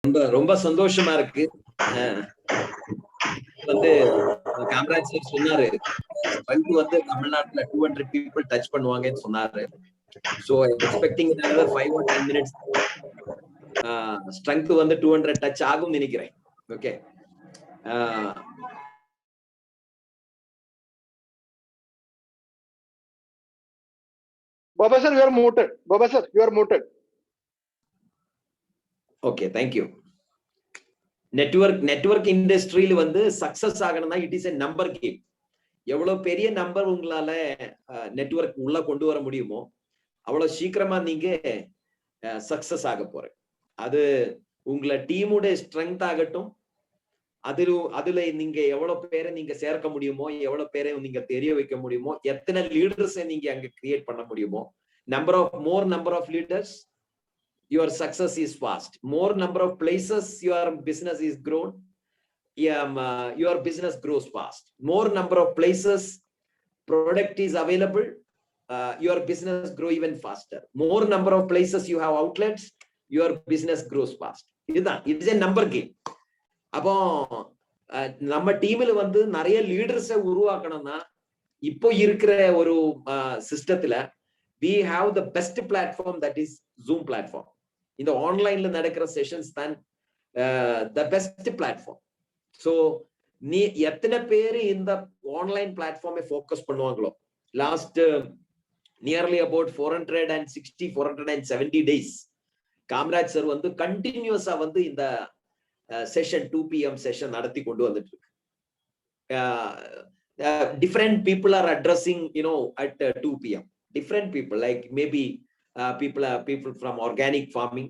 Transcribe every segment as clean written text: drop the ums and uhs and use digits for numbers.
ரொம்ப ரொம்ப சந்தோஷமா இருக்கு. வந்து காமராஜ் சார் சொன்னாரு, ஸ்ட்ரென்த் வந்து தமிழ்நாட்டுல 200 people டச் பண்ணுவாங்கன்னு சொன்னாரு. So expecting another 5 or 10 minutes strength வந்து 200 டச் ஆகும் நினைக்கிறேன். Okay. Baba sir, you are muted. Baba sir, you are muted. Okay, thank you. Network இண்டஸ்ட்ரியில வந்து சக்சஸ் ஆகணும்னா it is a number game. எவ்வளவு பெரிய நம்பர் உங்களால நெட்வொர்க் உள்ள கொண்டு வர முடியுமோ அவ்வளவு சீக்கிரமா நீங்க சக்சஸ் ஆக போறேன். அது உங்களை டீமுடைய ஸ்ட்ரென்த் ஆகட்டும், அதுல நீங்க எவ்வளவு பேரை நீங்க சேர்க்க முடியுமோ, எவ்வளவு பேரை நீங்க தெரிய வைக்க முடியுமோ, எத்தனை லீடர்ஸை நீங்க அங்க கிரியேட் பண்ண முடியுமோ, more number of leaders, your success is fast. More number of places your business is grown, your business grows fast. More number of places product is available, your business grow even faster. More number of places you have outlets, your business grows fast. இதுதான், it is a number game. அப்போ நம்ம டீம்ல வந்து நிறைய லீடர்ஸை உருவாக்கணும்னா இப்போ இருக்கிற ஒரு சிஸ்டத்துல we have the best platform, that is Zoom platform. இந்த ஆன்லைன்ல நடக்கிற செஷன்ஸ் தான் the best platform. So நீ எத்தனை பேரு இந்த ஆன்லைன் பிளாட்ஃபார்மை ஃபோக்கஸ் பண்ணுவாங்களோ, last nearly about 470 days Kamaraj sir வந்து கண்டினியூஸா வந்து இந்த செஷன் 2 PM செஷன் நடத்தி கொண்டு வந்துட்டு இருக்கு. Different people are addressing, at 2 PM. Different people, like maybe people from organic farming,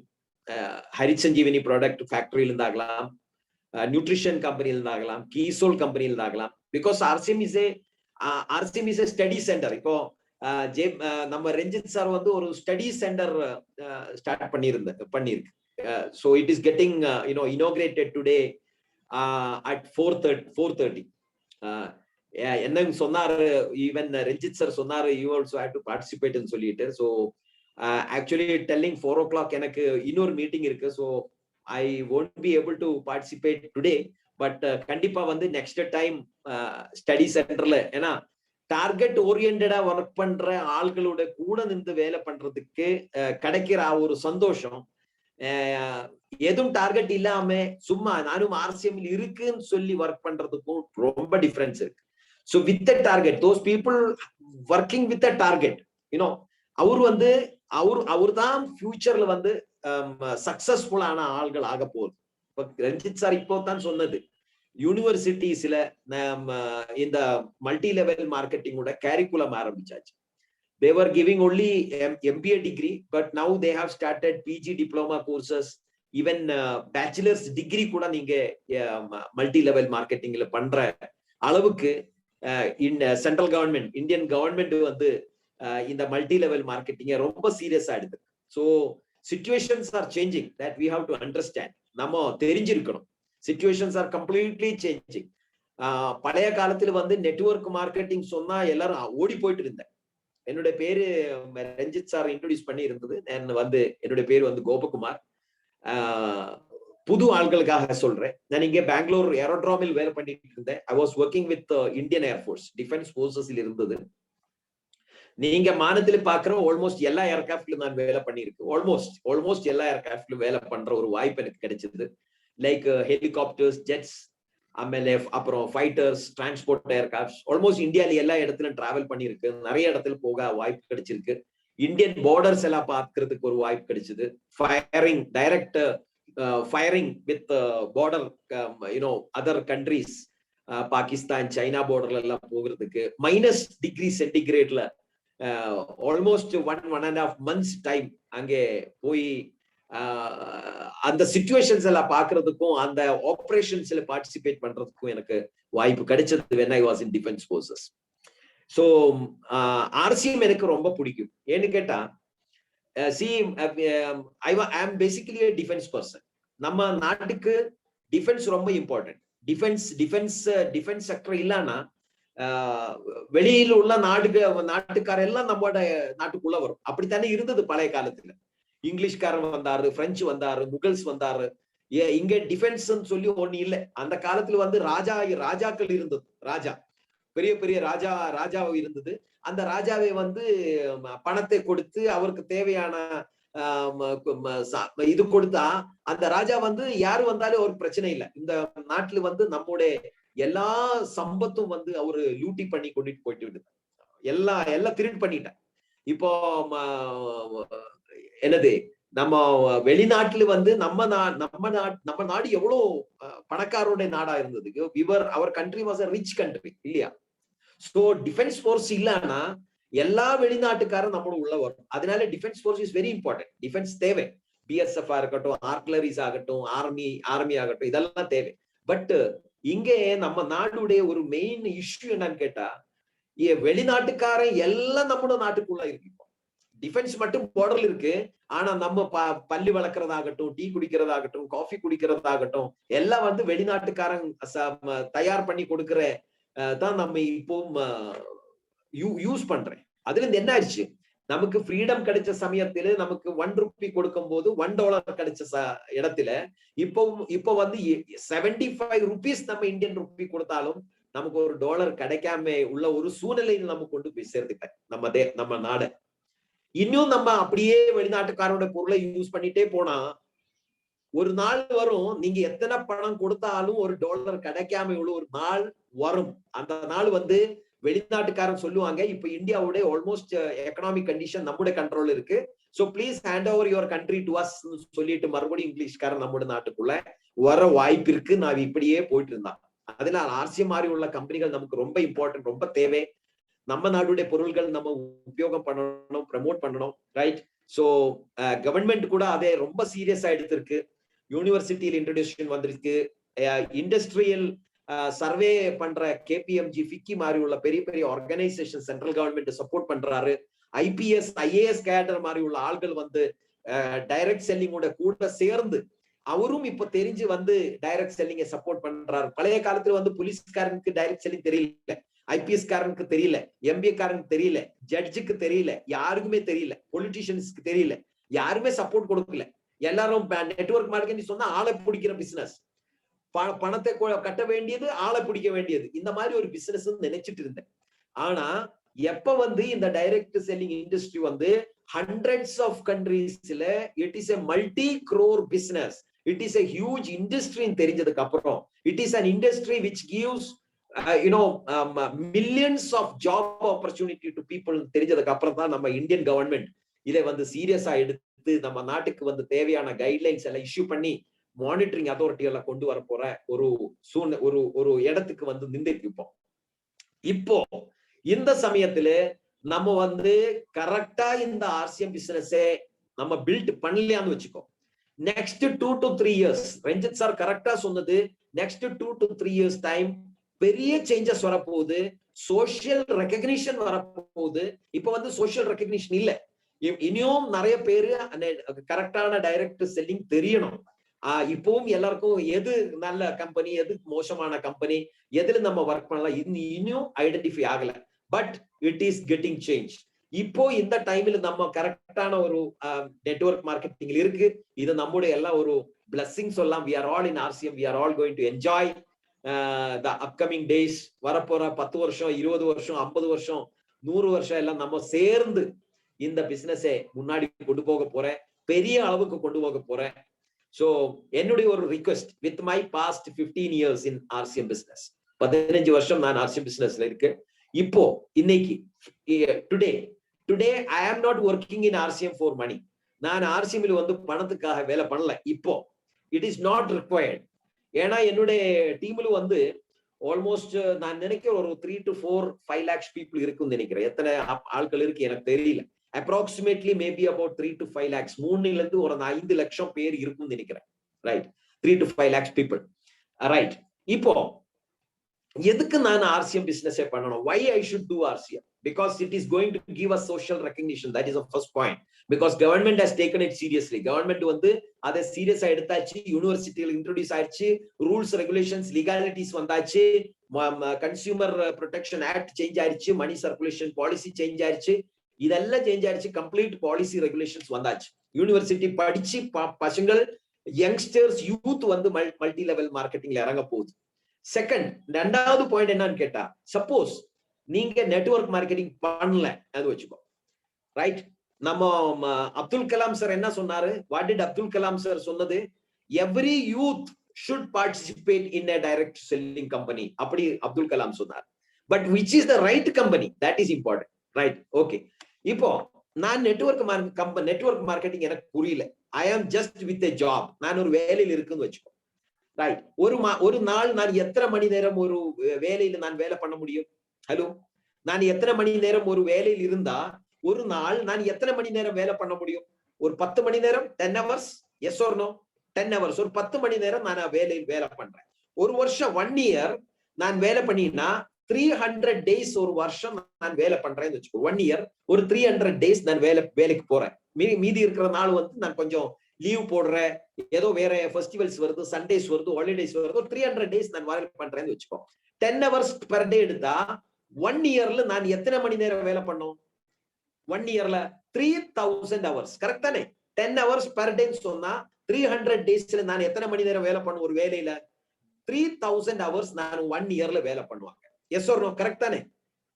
Harisanjeevani product factory இருந்தாகலாம், நியூட்ரிஷன் கம்பெனி இருந்தாகலாம், கீசோல் கம்பெனி இருந்தாகலாம். Because RCM is a study center. இப்போ நம்ம ரஞ்சித் சார் வந்து ஒரு ஸ்டடி சென்டர் ஸ்டார்ட் பண்ணிருக்கு. So it is getting inaugurated today at 4:30. என்ன சொன்னாரு, ஈவன் ரஞ்சித் சார் சொன்னாரு, you also have to participate ன்னு சொல்லிட்டு. So actually telling 4 o'clock எனக்கு இன்னொரு மீட்டிங் இருக்கு. So I won't be able to participate today, but கண்டிப்பா வந்து நெக்ஸ்ட் டைம் ஸ்டடி சென்டர்ல, ஏன்னா டார்கெட் ஓரியன்டா ஒர்க் பண்ற ஆள்களோட கூட நின்று வேலை பண்றதுக்கு கிடைக்கிற ஒரு சந்தோஷம், எதுவும் டார்கெட் இல்லாம சும்மா நானும் RCM இருக்குன்னு சொல்லி ஒர்க் பண்றதுக்கும் ரொம்ப டிஃபரன்ஸ் இருக்கு. So with the target, those people working with the target, அவர் தான் ஃபியூச்சர்ல வந்து சக்சஸ்ஃபுல்லான ஆள்கள் ஆக போகுது. ரஞ்சித் சார் இப்போ தான் சொன்னது, யூனிவர்சிட்டிஸ்ல இந்த மல்டி லெவல் மார்க்கெட்டிங்கோட கேரிக்குலம் ஆரம்பிச்சாச்சு. They were giving only MBA degree, but now they have started PG diploma courses, even bachelor's degree கூட நீங்க மல்டி லெவல் மார்க்கெட்டிங்ல பண்ற அளவுக்கு சென்ட்ரல் கவர்மெண்ட், இந்தியன் கவர்மெண்ட் வந்து இந்த மல்டி லெவல் மார்க்கெட்டிங்க ரொம்ப சீரியஸா எடுத்து. So situations are changing, that we have to understand. நம்ம தெரிஞ்சிருக்கணும், சிச்சுவேஷன்ஸ் ஆர் கம்ப்ளீட்லி சேஞ்சிங். பழைய காலத்துல வந்து நெட்வொர்க் மார்க்கெட்டிங் சொன்னா எல்லாரும் ஓடி போயிட்டு இருந்தேன். என்னுடைய பேரு ரஞ்சித் சார் இன்ட்ரோடியூஸ் பண்ணி இருந்தது. என்னுடைய பேரு வந்து கோபகுமார். புது ஆள்களுக்காக சொல்றேன், நான் இங்கே பெங்களூர் ஏரோட்ராமில் வேலை பண்ணிட்டு இருந்தேன். I was working with Indian Air Force, defence போர்சஸ்ல இருந்தது. நீங்க மாநிலத்துல பாக்குற ஆல்மோஸ்ட் எல்லா ஏர்கிராஃப்ட்லயும் நான் வேலை பண்ணிருக்கேன். ஆல்மோஸ்ட் எல்லா ஏர்கிராஃப்ட்லயும் வேலை பண்ற ஒரு வாய்ப்பு எனக்கு கிடைச்சது. லைக் ஹெலிகாப்டர்ஸ், ஜெட்ஸ், அப்புறம் ஃபைட்டர்ஸ், டிரான்ஸ்போர்ட் ஏர்கிராஃப்ட்ஸ், ஆல்மோஸ்ட் இந்தியால எல்லா இடத்துலயும் டிராவல் பண்ணிருக்கு. நிறைய இடத்துல போக வாய்ப்பு கிடைச்சிருக்கு. இந்தியன் பார்டர்ஸ் எல்லாம் பார்க்கறதுக்கு ஒரு வாய்ப்பு கிடைச்சது. Firing, direct firing with border, other countries, Pakistan, China பார்டர்ல எல்லாம் போகிறதுக்கு -°C ஆல்மோஸ்ட் 1.5 months டைம் அங்கே போய் அந்த சிச்சுவேஷன்ஸ் எல்லாம் பாக்குறதுக்கும் அந்த ஆபரேஷன்ஸ்ல பார்ட்டிசிபேட் பண்றதுக்கும் எனக்கு வாய்ப்பு கிடைச்சது when I was in defense forces. So RCM எனக்கு ரொம்ப பிடிக்கும். ஏன்னு கேட்டா, I am basically a defense person. நம்ம நாட்டுக்கு டிஃபென்ஸ் ரொம்ப இம்பார்ட்டன்ட். டிஃபென்ஸ் செக்டர் இல்லைன்னா வெளியில உள்ள நாட்டுக்கார எல்லாம் நம்மளோட நாட்டுக்குள்ள வரும். அப்படித்தானே இருந்தது பழைய காலத்துல. இங்கிலீஷ்காரன் வந்தாரு, பிரெஞ்சு வந்தாரு, முகல்ஸ் வந்தாரு, இங்க டிஃபென்ஸ் சொல்லி ஒண்ணு இல்ல. அந்த காலத்துல வந்து ராஜாக்கள் இருந்தது. ராஜா பெரிய பெரிய ராஜா இருந்தது. அந்த ராஜாவை வந்து பணத்தை கொடுத்து அவருக்கு தேவையான இது கொடுத்தா அந்த ராஜா வந்து யாரு வந்தாலும் ஒரு பிரச்சனை இல்லை. இந்த நாட்டுல வந்து நம்முடைய எல்லா சம்பத்தும் வந்து அவரு லூட்டி பண்ணி கொண்டுட்டு போயிட்டு விடுது. எல்லாம் திருட்டு பண்ணிட்டேன். இப்போ என்னது நம்ம வெளிநாட்டுல வந்து நம்ம நாடு எவ்வளவு பணக்காரோட நாடா இருந்தது. அவர் country was a rich country இல்லையா? சோ டிஃபென்ஸ் ஃபோர்ஸ் இல்லன்னா எல்லா வெளிநாட்டுக்காரும் நம்மளோட உள்ள வரும். அதனால defence force is very important. Defence தேவை. பிஎஸ்எஃப் இருக்கட்டும், ஆர்டிலரிஸ் ஆகட்டும், ஆர்மி ஆகட்டும், இதெல்லாம் தேவை. பட் இங்கே நம்ம நாடுடைய ஒரு மெயின் இஷ்யூ என்னன்னு கேட்டா, வெளிநாட்டுக்காரன் எல்லாம் நம்மளோட நாட்டுக்குள்ள இருக்கு. இப்போ டிஃபென்ஸ் மட்டும் பார்டர்ல இருக்கு. ஆனா நம்ம பள்ளி வளர்க்கறதாகட்டும், டீ குடிக்கிறதாகட்டும், காஃபி குடிக்கிறதாகட்டும், எல்லாம் வந்து வெளிநாட்டுக்காரன் தயார் பண்ணி கொடுக்கிற தான் நம்ம இப்போ யூஸ் பண்றேன். அதுல இருந்து என்ன ஆயிடுச்சு, நமக்கு ஃப்ரீடம் கிடைச்ச சமயத்துல நமக்கு $1 கொடுக்கும் போது $1 கிடைச்ச இடத்துல இப்போ வந்து 75 rupees நம்ம இந்தியன் ருப்பி கொடுத்தாலும் நமக்கு $1 கிடைக்காம உள்ள ஒரு சூழ்நிலையில் நம்ம கொண்டு போய் சேர்த்துட்டேன் நம்ம நாட. இன்னும் நம்ம அப்படியே வெளிநாட்டுக்காரோட பொருளை யூஸ் பண்ணிட்டே போனா ஒரு நாள் வரும், நீங்க எத்தனை பணம் கொடுத்தாலும் $1 கிடைக்காம உள்ள ஒரு நாள் வரும். அந்த நாள் வந்து வெளிநாட்டுக்காரன் சொல்லுவாங்க, இப்ப இந்தியாவுடைய ஆல்மோஸ்ட் எக்கனாமிக் கண்டிஷன் நம்முடைய கண்ட்ரோல் இருக்கு, so please hand over your country to us சொல்லிட்டு மறுபடியும் இங்கிலீஷ்காரன் நம்முடைய நாட்டுக்குள்ள வர வாய்ப்பு இருக்கு. நான் இப்படியே போயிட்டு இருந்தான். அதனால ஆர்சிஎம் மாதிரி உள்ள கம்பெனிகள் நமக்கு ரொம்ப இம்பார்ட்டன்ட், ரொம்ப தேவை. நம்ம நாடுடைய பொருள்கள் நம்ம உபயோகம் பண்ணணும், ப்ரமோட் பண்ணணும், ரைட்? சோ கவர்மெண்ட் கூட அதே ரொம்ப சீரியஸா எடுத்திருக்கு. யூனிவர்சிட்டியில் இன்ட்ரோடியூஷன் வந்திருக்கு. இண்டஸ்ட்ரியல் சர்வே பண்ற கேபிஎம்ஜி, ஃபிக்கி மாதிரி உள்ள பெரிய பெரிய ஆர்கனைசேஷன் சென்ட்ரல் கவர்மெண்ட் சப்போர்ட் பண்றாரு. ஐபிஎஸ் ஐஏஎஸ் கேடர் மாதிரி உள்ள ஆள்கள் வந்து டைரக்ட் செல்லிங்கோட கூட சேர்ந்து அவரும் இப்ப தெரிஞ்சு வந்து டைரக்ட் செல்லிங்கை சப்போர்ட் பண்றாரு. பழைய காலத்துல வந்து போலீஸ்காரனுக்கு டைரக்ட் செல்லிங் தெரியல, ஐபிஎஸ் காரனுக்கு தெரியல, எம்பிஏ காரனுக்கு தெரியல, ஜட்ஜுக்கு தெரியல, யாருக்குமே தெரியல, பொலிட்டிஷியன்ஸ்க்கு தெரியல, யாருமே சப்போர்ட் கொடுக்கல. எல்லாரும் நெட்வொர்க் மார்க்கெட்டிங் சொன்னா ஆளை பிடிக்கிற பிசினஸ், பணத்தை கட்ட வேண்டியது, ஆளை பிடிக்க வேண்டியது, இந்த மாதிரி ஒரு பிசினஸ் நினைச்சிட்டு இருந்தேன். ஆனா எப்ப வந்து இந்த டைரக்ட் செல்லிங் இண்டஸ்ட்ரி வந்து hundreds of countries-ல it is a multi-crore business, it is a huge industry தெரிஞ்சதுக்கு அப்புறம், it is an industry which gives millions of job opportunity to people தெரிஞ்சதுக்கு அப்புறம் தான் நம்ம இந்தியன் கவர்மெண்ட் இதை வந்து சீரியஸா எடுத்து நம்ம நாட்டுக்கு வந்து தேவையான கைட்லைன்ஸ் எல்லாம் இஷ்யூ பண்ணி மானிட்டரிங் அத்தாரிட்டி எல்லாம் கொண்டு வர போற ஒரு இடத்துக்கு வந்து நின்றுப்போம். இப்போ இந்த சமயத்துல நம்ம வந்து கரெக்டா இந்த ஆர்சிஎம் பிசினஸ் நம்ம பில்ட் பண்ணலையான்னு வச்சுக்கோ, next 2 to 3 years, Ranjith sir கரெக்டா சொன்னது, நெக்ஸ்ட் 2 to 3 years டைம் பெரிய சேஞ்சஸ் வரப்போகுது, சோசியல் ரெகக்னிஷன் வரப்போகுது. இப்ப வந்து சோசியல் ரெகக்னிஷன் இல்ல, இனியும் நிறைய பேரு கரெக்டான டைரக்ட் செல்லிங் தெரியணும். இப்பவும் எல்லாருக்கும் எது நல்ல கம்பெனி, எது மோசமான கம்பெனி, எதுல நம்ம ஒர்க் பண்ணலாம் இன்னும் ஐடென்டிஃபை ஆகல. But it is getting change. இப்போ இந்த டைம்ல நம்ம கரெக்டான ஒரு நெட்வொர்க் மார்க்கெட்டிங் இருக்கு. இது நம்முடைய எல்லாம் ஒரு பிளஸிங் சொல்லலாம். we are all in RCM, we are all going to enjoy the upcoming days. வரப்போற 10 வருஷம், 20 வருஷம், 50 வருஷம், 100 வருஷம் எல்லாம் நம்ம சேர்ந்து இந்த பிசினஸை முன்னாடி கொண்டு போக போறேன், பெரிய அளவுக்கு கொண்டு போக போறேன். சோ என்னுடைய ஒரு request, with my past 15 years in RCM business, 15 வருஷம் நான் RCM businessல இருக்கு. இப்போ இன்னைக்கு today I am not working in RCM for money. நான் RCMல வந்து பணத்துக்காக வேலை பண்ணல. இப்போ இட் இஸ் நாட் ரிக்வயர்ட். ஏன்னா என்னுடைய டீம்ல வந்து ஆல்மோஸ்ட் நான் நினைக்கிறேன் ஒரு 3 to 5 lakhs people இருக்குன்னு நினைக்கிறேன். எத்தனை ஆட்கள் இருக்கு எனக்கு தெரியல. approximately maybe about 3 to 5 lakhs, 3 ல இருந்து ஒரு 5 லட்சம் பேர் இருக்குன்னு நினைக்கிறேன். Right, 3 to 5 lakhs people. Right, இப்போ எதுக்கு நான் RCM பிசினஸ் பண்ணணும்? why I should do RCM? because it is going to give us social recognition. that is the first point. because government has taken it seriously. government வந்து அதை சீரியஸா எடுத்தாச்சு, யூனிவர்சிட்டியில introduce ஆயிடுச்சு, ரூல்ஸ் ரெகுலேஷன்ஸ் லீகாலிட்டிஸ் வந்தாச்சு, consumer protection act change ஆயிடுச்சு, மணி circulation policy change ஆயிடுச்சு, இதெல்லாம் சேஞ்ச் ஆயிடுச்சு, கம்ப்ளீட் பாலிசி ரெகுலேஷன்ஸ் வந்தாச்சு. யூனிவர்சிட்டி படிச்சு பசங்கள் யங்ஸ்டர்ஸ் யூத் வந்து மல்டி லெவல் மார்க்கெட்டிங்ல இறங்க போகுது. செகண்ட், ரெண்டாவது பாயிண்ட் என்னன்னு கேட்டா, சப்போஸ் நீங்க நெட்வொர்க் மார்க்கெட்டிங் பண்ணல அது வச்சுக்கோ, ரைட்? நம்ம அப்துல் கலாம் சார் என்ன சொன்னாரு? What did Abdul Kalam sir சொன்னது? Every youth should participate in a direct selling company. அப்படி அப்துல் கலாம் சொன்னார். But which is the right company, that is important, right? Okay. இப்போ நான் நெட்வொர்க் மார்க்கெட்டிங் எனக்கு புரியல. I am just with a job. நான் ஒரு வேலையில் இருக்குன்னு வச்சுக்கோ, ரைட்? ஒரு நாள் நான் எத்தனை மணி நேரம் ஒரு வேலையில நான் வேலை பண்ண முடியும்? ஹலோ, நான் எத்தனை மணி நேரம் ஒரு வேலையில் இருந்தா ஒரு நாள் நான் எத்தனை மணி நேரம் வேலை பண்ண முடியும்? ஒரு 10 மணி நேரம், 10 hours? Yes or no? 10 hours. ஒரு 10 மணி நேரம் நான் வேலையில் வேலை பண்றேன். ஒரு வருஷம் 1 year நான் வேலை பண்ணினா 300 days ஒரு வருஷம் நான் வேலை பண்றேன்னு வச்சுக்கோ. 1 year ஒரு 300 days நான் வேலைக்கு போறேன். மீதி இருக்கிற நாள் வந்து நான் கொஞ்சம் லீவ் போடுறேன், ஏதோ வேற ஃபெஸ்டிவல்ஸ் வருது, சண்டேஸ் வருது, ஹாலிடேஸ் வருது, 300 days நான் வேலை பண்றேன்னு வச்சுக்கோ. 10 hours per day எடுத்தா 1 yearல நான் எத்தனை மணி நேரம் வேலை பண்ணோம்? 1 yearல 3000 hours. கரெக்ட் தானே? 10 hours per day சொன்னா 300 daysல நான் எத்தனை மணி நேரம் வேலை பண்ணும்? ஒரு வேலையில 3000 hours நான் 1 yearல வேலை பண்ணுவாங்க. S or no? கரெக்ட் தானே?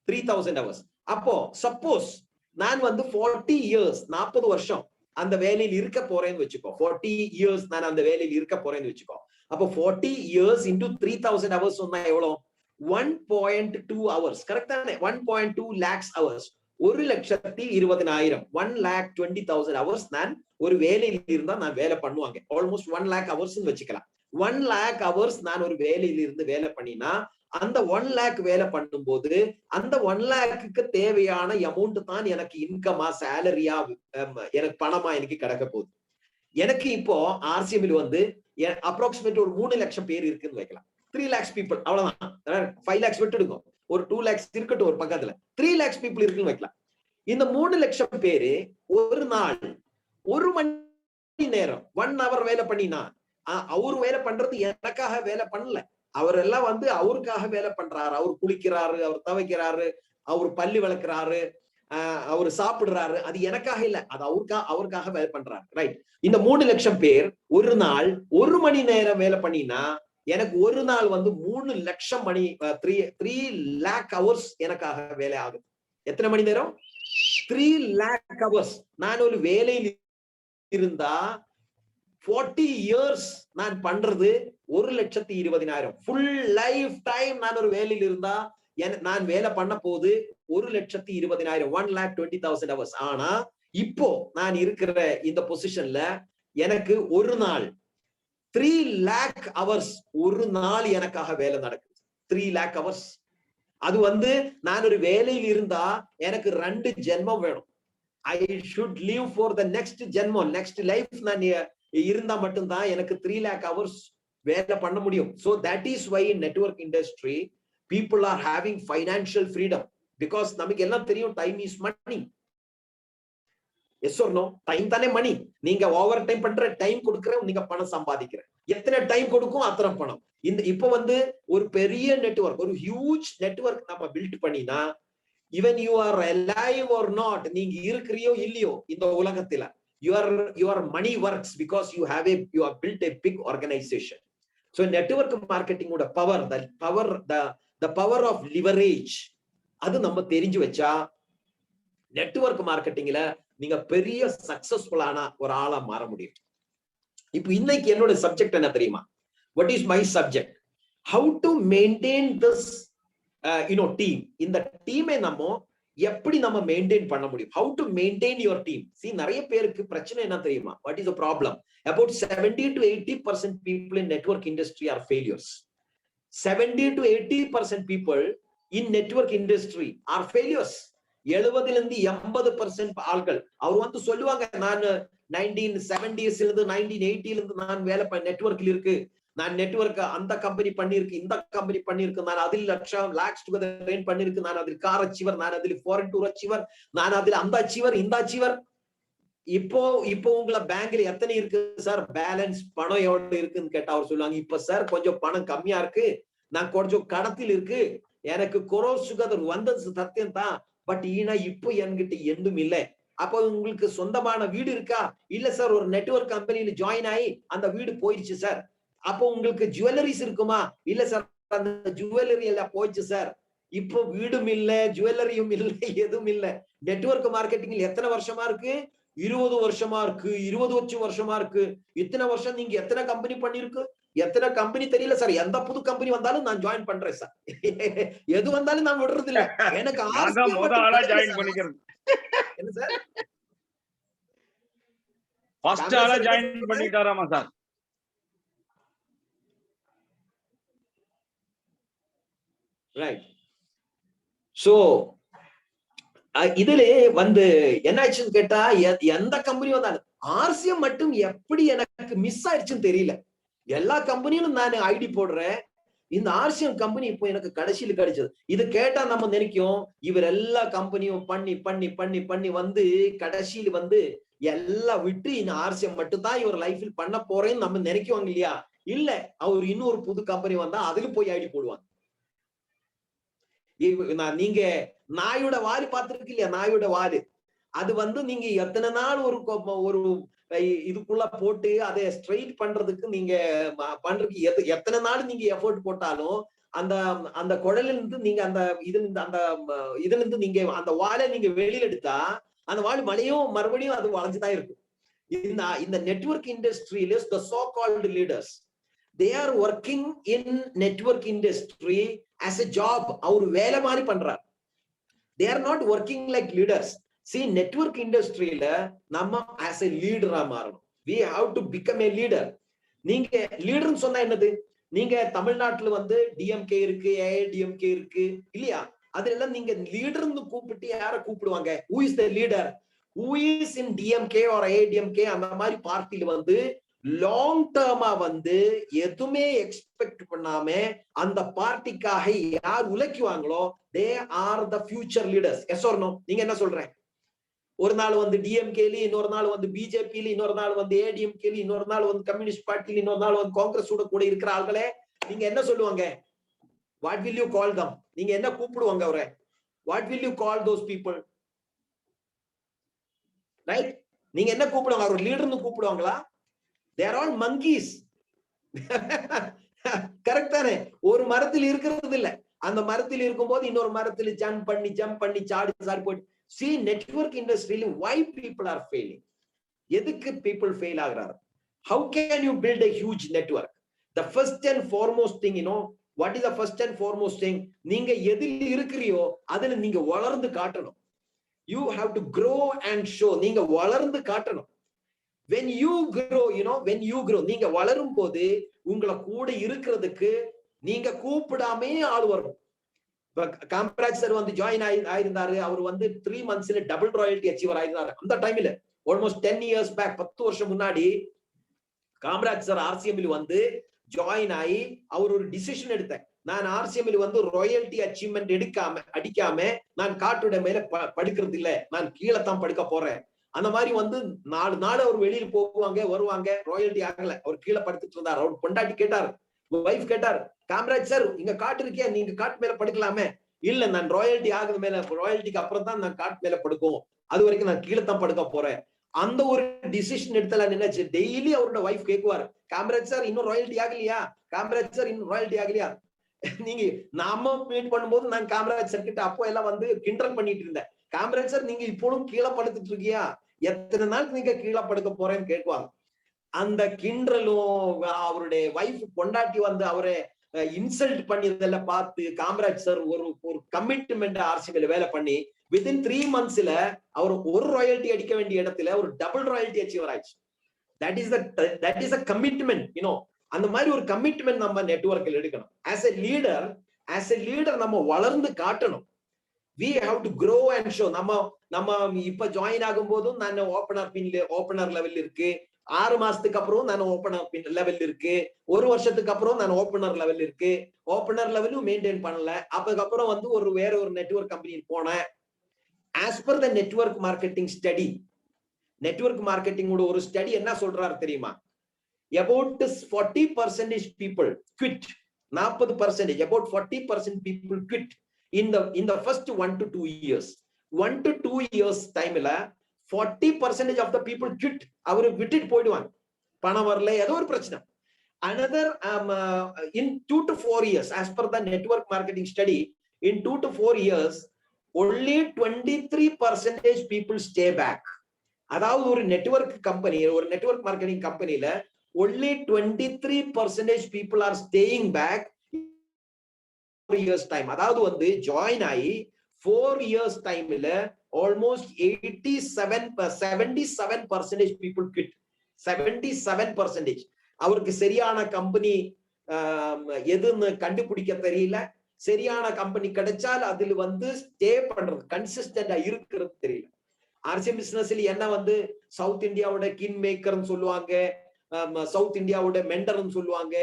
3000 hours. அப்போ சப்போஸ் நான் வந்து 40 years 40 வருஷம் அந்த வேலையில் இருக்க போறேன்னு வச்சுக்கோ. 40 years நான் அந்த வேலையில் இருக்க போறேன்னு வச்சுக்கோ. அப்போ 40 years into 3000 hours சொன்னா எவ்வளவு? 1.2 hours. கரெக்ட் தானே? 1.2 lakhs hours. 1,20,000 1,20,000 hours நான் ஒரு வேலையில் இருந்தா நான் வேலை பண்ணுவாங்க. ஆல்மோஸ்ட் 1 lakh hours வச்சுக்கலாம். 1 lakh hours நான் ஒரு வேலையில் இருந்து வேலை பண்ணினா அந்த 1 lakh வேலை பண்ணும் போது அந்த 1 lakhக்கு தேவையான அமௌண்ட் தான் எனக்கு இன்கமா, சேலரியா, எனக்கு பணமா எனக்கு கிடைக்க போகுது. எனக்கு இப்போ ஆர்சிஎம்ல வந்து அப்ராக்சிமேட் ஒரு 3 லட்சம் பேர் இருக்குன்னு வைக்கலாம். 3 lakhs people, அவ்வளவுதான். 5 lakhs விட்டுடுங்க, ஒரு 2 lakhs இருக்கட்டும் ஒரு பக்கத்துல. 3 lakhs people இருக்குன்னு வைக்கலாம். இந்த 3 லட்சம் பேரு ஒரு நாள் 1 மணி நேரம் 1 hour வேலை பண்ணினா, அவரு வேலை பண்றது எனக்காக வேலை பண்ணல. அவர் எல்லாம் வந்து அவருக்காக வேலை பண்றாரு. அவர் குளிக்கிறாரு, அவர் துவைக்கிறாரு, அவர் பல்லு விளக்குறாரு, அவர் சாப்பிடுறாரு. அது எனக்காக இல்ல, அது அவருக்காக வேலை பண்றாரு, ரைட்? இந்த 3 லட்சம் பேர் ஒரு நாள் 1 மணி நேரம் வேலை பண்ணினா எனக்கு ஒரு நாள் வந்து 3 லட்சம் மணி 3 lakh hours எனக்காக வேலை ஆகுது. எத்தனை மணி நேரம்? 3 lakh hours. நான் ஒரு வேலையில் இருந்தா 40 years நான் பண்றது 1,20,000. ஃபுல் லைஃப் டைம் நான் ஒரு வேலையில் இருந்தா நான் வேலை பண்ண போது 1,20,000, 1,20,000 hours. ஆனா இப்போ நான் இருக்கிற இந்த பொசிஷன்ல எனக்கு ஒரு நாள் 3 lakh hours ஒரு நாள் எனக்காக வேலை நடக்குது. 3 lakh hours. அது வந்து நான் ஒரு வேலையில் இருந்தா எனக்கு 2 ஜென்மம் வேணும். I should live for the next ஜென்மம், next life நான் இருந்தா மட்டும்தான் எனக்கு 3 lakh hours வேலை பண்ண முடியும். So that is why in network industry people are having financial freedom, because நமக்கு எல்லாம் தெரியும் time is money. Yes or no? Time தானே மணி. நீங்க ஓவர் டைம் பண்ற, டைம் கொடுக்கற, நீங்க பணம் சம்பாதிக்கிற. எத்தனை டைம் கொடுக்கும் அத்தனை பணம். இப்ப வந்து ஒரு பெரிய நெட்வொர்க், ஒரு ஹியூஜ் நெட்வொர்க் நம்ம பில்ட் பண்ணினா, even you are alive or not, நீங்க இருக்கிறியோ இல்லையோ இந்த உலகத்துல, your money works because you have built a big organization. So network marketing ஓட power, the power of leverage, அது நம்ம தெரிஞ்சு வச்சா நெட்வொர்க் மார்க்கெட்டிங்ல நீங்க பெரிய சக்சஸ்ஃபுல்லான ஒரு ஆளா மாற முடியும். இப்போ இன்னைக்கு என்னோட சப்ஜெக்ட் என்ன தெரியுமா? What is my subject? How to maintain this team. இந்த டீமை நம்ம எப்படி நம்ம மெயின்டைன் பண்ண முடியும்? How to maintain your team? See, நிறைய பேருக்கு பிரச்சனை என்ன தெரியுமா? What is the problem? About 70 to 80% people in network industry are failures. 70 to 80% people in network industry are failures. 70% ஆள்கள் அவர் வந்து சொல்லுவாங்க, நான் 1970s இருந்து 1980 இருந்து நான் வேலை நெட்வொர்க்கில் இருக்கு, நான் நெட்வொர்க் அந்த கம்பெனி பண்ணிருக்கு, இந்த கம்பெனி பண்ணிருக்கு, நான் அதில் லாக்ஸ் டுகெதர் ட்ரெயின் பண்ணிருக்கு, நான் அதில் கார் அச்சீவர், நான் அதில் ஃபாரின் டூர் அச்சீவர், நான் அதில் அந்த அச்சீவர், இந்த அச்சீவர். இப்போ உங்களை பேங்க்ல எத்தனை இருக்கு சார் பேலன்ஸ், பணம் எவ்வளவு இருக்குன்னு கேட்டா அவர் சொல்லுவாங்க, இப்ப சார் கொஞ்சம் பணம் கம்மியா இருக்கு, நான் கொஞ்சம் கடத்தில் இருக்கு, எனக்கு கொரோஸ் சுகதர் வந்தது சத்தியம் தான், பட் ஈனா இப்போ என்கிட்ட எதுவும் இல்லை. அப்போ உங்களுக்கு சொந்தமான வீடு இருக்கா? இல்ல சார், ஒரு நெட்வொர்க் கம்பெனில ஜாயின் ஆகி அந்த வீடு போயிடுச்சு சார். அப்போ உங்களுக்கு ஜுவல்லரிஸ் இருக்குமா? இல்ல சார், அந்த ஜுவல்லரி எல்லாம் போயிடுச்சு சார். இப்போ வீடும் இல்ல, ஜுவல்லரியும் இல்ல, எதுவும் இல்ல. நெட்வொர்க் மார்க்கெட்டிங்ல எத்தனை வருஷமா இருக்கு? 20 வருஷமா இருக்கு, 20 வருஷமா இருக்கு. இத்தனை வருஷம் நீங்க எத்தனை கம்பெனி பண்ணிருக்கு? எத்தனை கம்பெனி தெரியல சார். எந்த புது கம்பெனி வந்தாலும் நான் ஜாயின் பண்றேன் சார். எது வந்தாலும் நான் விடுறது இல்ல. எனக்கு நான் தான் முத ஆளா ஜாயின் பண்ணிக்கிறது. என்ன சார்? ஃபர்ஸ்ட் ஆளா ஜாயின் பண்ணிட்டாராமா சார். ரைட். சோ இதுல வந்து என்ன ஆயிடுச்சுன்னு கேட்டா, எந்த கம்பெனி வந்தாலும் ஆர்சிஎம் மட்டும் எப்படி எனக்கு மிஸ் ஆயிடுச்சுன்னு தெரியல. எல்லா கம்பெனியிலும் நான் ஐடி போடுறேன். இந்த ஆர்சிஎம் கம்பெனி இப்போ எனக்கு கடைசியில கிடைச்சது. இது கேட்டா நம்ம நினைக்கும், இவர் எல்லா கம்பெனியும் பண்ணி பண்ணி பண்ணி பண்ணி வந்து கடைசியில வந்து எல்லாம் விட்டு இந்த ஆர்சிஎம் மட்டும் தான் இவர் லைஃபில் பண்ண போறேன்னு நம்ம நினைக்குவாங்க இல்லையா? இல்ல, அவர் இன்னொரு புது கம்பெனி வந்தா அதுல போய் ஐடி போடுவாங்க. நீங்க நாயோட வாரி பார்த்திருக்கு இல்லையா? நாயோட வாரி அது வந்து நீங்க எத்தனை நாள் ஒரு இதுக்குள்ள போட்டு அதை ஸ்ட்ரெயிட் பண்றதுக்கு நீங்க பண்றதுக்கு எத்தனை நாள் நீங்க எஃபோர்ட் போட்டாலும் அந்த அந்த குழலில் இருந்து நீங்க அந்த இதுல இருந்து நீங்க அந்த வாழை நீங்க வெளியில எடுத்தா அந்த வாழ் மழையும் மறுபடியும் அது வளைஞ்சுதான் இருக்கும். இந்த நெட்வொர்க் இண்டஸ்ட்ரியில the so called leaders, they are working in network industry as a job. அவர் வேலை மாதிரி பண்றார். They are not working like leaders. See, network industryல நம்ம as a leader மாறணும். We have to become a leader. நீங்க லீடர்னு சொன்னா என்னது? நீங்க தமிழ்நாட்டுல வந்து டிஎம்கே இருக்கு, ஏஐடிஎம்கே இருக்கு இல்லையா? அதெல்லாம் நீங்க லீடர்னு கூப்பிட்டு யார கூப்பிடுவாங்க? Who is the leader? Who is in DMK or AIDMK அந்த மாதிரி பார்ட்டில வந்து லாங் டேர்மா வந்து எதுவுமே எக்ஸ்பெக்ட் பண்ணாம அந்த பார்ட்டிக்காக யார் உழைக்குவாங்களோ they are the future leaders. Yes or no? நீங்க என்ன சொல்றேன்? ஒரு நாள் வந்து டிஎம்கேல, இன்னொரு நாள் வந்து பிஜேபியில, இன்னொரு நாள் வந்து ஏடிஎம்கேல, இன்னொரு நாள் வந்து கம்யூனிஸ்ட் பார்ட்டில, இன்னொரு நாள் வந்து காங்கிரஸ் கூட இருக்கிற ஆள்களே நீங்க என்ன சொல்லுவாங்க? What will you call them? நீங்க என்ன கூப்பிடுவாங்க அவரை? What will you call those people? Right? நீங்க என்ன கூப்பிடுவாங்க? அவர் லீடர்னு கூப்பிடுவாங்களா? They are all monkeys. Correct தானே? ஒரு மரத்தில் இருக்கிறது இல்ல. அந்த மரத்தில் இருக்கும்போது இன்னொரு மரத்தில் ஜம்ப் பண்ணி சாடி போயிட்டு. See, network industry, why people are failing? எதுக்கு people fail ஆகுறாங்க? How can you build a huge network? The first and foremost thing, you know, what is the first and foremost thing? நீங்க எதில் இருக்கிறியோ அதுல நீங்க வளர்ந்து காட்டணும். You have to grow and show. நீங்க வளர்ந்து காட்டணும். When you grow, you know, when you grow, நீங்க வளரும் போது உங்களை கூட இருக்கிறதுக்கு நீங்க கூப்பிடாமே ஆள் வரும். காமராஜ் சார் வந்து ஜாயின் ஆயிருந்தாரு. அவர் வந்து 3 monthsல டபுள் ராயல்டி அச்சீவர் ஆயிருந்தாரு. அந்த டைம்ல ஆல்மோஸ்ட் 10 years பேக், 10 வருஷம் முன்னாடி காமராஜ் சார் ஆர்சிஎம்ல வந்து ஜாயின் ஆகி அவர் ஒரு டிசிஷன் எடுத்தேன். நான் ஆர்சிஎம்ல வந்து ராயல்டி அச்சீவ்மெண்ட் அடிக்காம நான் காட்டுட மேல படுக்கிறது இல்ல, நான் கீழே தான் படுக்க போறேன். அந்த மாதிரி வந்து 4 நாள் அவர் வெளியில போவாங்க வருவாங்க, ராயல்டி ஆகல, அவர் கீழே படுத்துட்டு இருந்தார். அவர் பொண்டாட்டி கேட்டார், வைஃப் கேட்டார், காமராஜ் சார் இங்க காட்டு இருக்கியா, நீங்க காட்டு மேல படுக்கலாமே. இல்ல, நான் ராயல்டி ஆகுது மேல, ராயல்டிக்கு அப்புறம் தான் நான் காட்டு மேல படுக்கும், அது வரைக்கும் நான் கீழே தான் படுக்க போறேன். அந்த ஒரு டிசிஷன் எடுத்தல நினைச்சு டெய்லி அவரோட வைஃப் கேட்குவார், காமராஜ் சார் இன்னும் ராயல்டி ஆகலையா, காமராஜ் சார் இன்னும் ராயல்டி ஆகலையா. நீங்க நாம மீட் பண்ணும்போது நான் காமராஜ் சார் கிட்ட அப்போ எல்லாம் வந்து கிண்டல் பண்ணிட்டு இருந்தேன், காமராஜ் சார் நீங்க இப்போதும் கீழே படுத்துட்டு இருக்கியா, எத்தனை நாள் நீங்க கீழே படுக்க போறேன்னு கேட்குவாங்க. அந்த கிண்டலும் அவருடைய வைஃப் பொண்டாட்டி வந்து அவரை இன்சல்ட் பண்ணியதெல்லாம் பார்த்து காமராஜ் சார் ஒரு கமிட்மெண்ட் ஆர்சிபில வேலை பண்ணி வித்தின் 3 monthsல அவர் ஒரு ராயல்டி அடிக்க வேண்டிய இடத்துல ஒரு டபுள் ராயல்டி அச்சீவர் ஆயிடுச்சு. That is a commitment, you know. அந்த மாதிரி ஒரு கமிட்மெண்ட் நம்ம நெட்வொர்க்கில் எடுக்கணும். ஆஸ் எ லீடர் நம்ம வளர்ந்து காட்டணும். we have to grow and show. நம்ம இப்ப ஜாயின் ஆகும் போதும் நான் ஓபனர் லெவல் இருக்கு, 6 மாசத்துக்கு அப்புறம் நான் ஓபனர் லெவல் இருக்கு, 1 வருஷத்துக்கு அப்புறம் நான் ஓபனர் லெவல் இருக்கு. ஓபனர் லெவலும் மெயின்டைன் பண்ணல. அதுக்கப்புறம் வந்து வேற ஒரு நெட்வொர்க் கம்பெனிக்கு போனேன். As per the network marketing study, network மார்க்கெட்டிங்கோட ஒரு ஸ்டடி என்ன சொல்றாரு தெரியுமா? about 40% people quit, 40%, about 40% people quit in the first 1 to 2 years. 1 to 2 years time la 40% of the people quit. அவரு விட்டுட்டு போயிடுவாங்க, பணம் வரல, ஏதோ ஒரு பிரச்சனை. Another in 2 to 4 years, as per the network marketing study, in 2 to 4 years only 23% people stay back. அதாவது ஒரு நெட்வொர்க் கம்பெனி, ஒரு நெட்வொர்க் மார்க்கெட்டிங் கம்பெனில only 23% people are staying back 4 years time. அதாவது வந்து ஜாயின் ஆகி 4 years டைம்ல almost 77% people quit. 77%. அவருக்கு சரியான கம்பெனி எதுன்னு கண்டுபிடிக்க தெரியல, சரியான கம்பெனி கிடைச்சால் அதுல வந்து ஸ்டே பண்றது, கன்சிஸ்டன்டா இருக்கிறது தெரியல. ஆர்சிஎம் பிசினஸ்ல என்ன வந்து சவுத் இந்தியாவோட கிங் மேக்கர்னு சொல்லுவாங்க, சவுத் இந்தியாவோட மென்டர்னு சொல்லுவாங்க,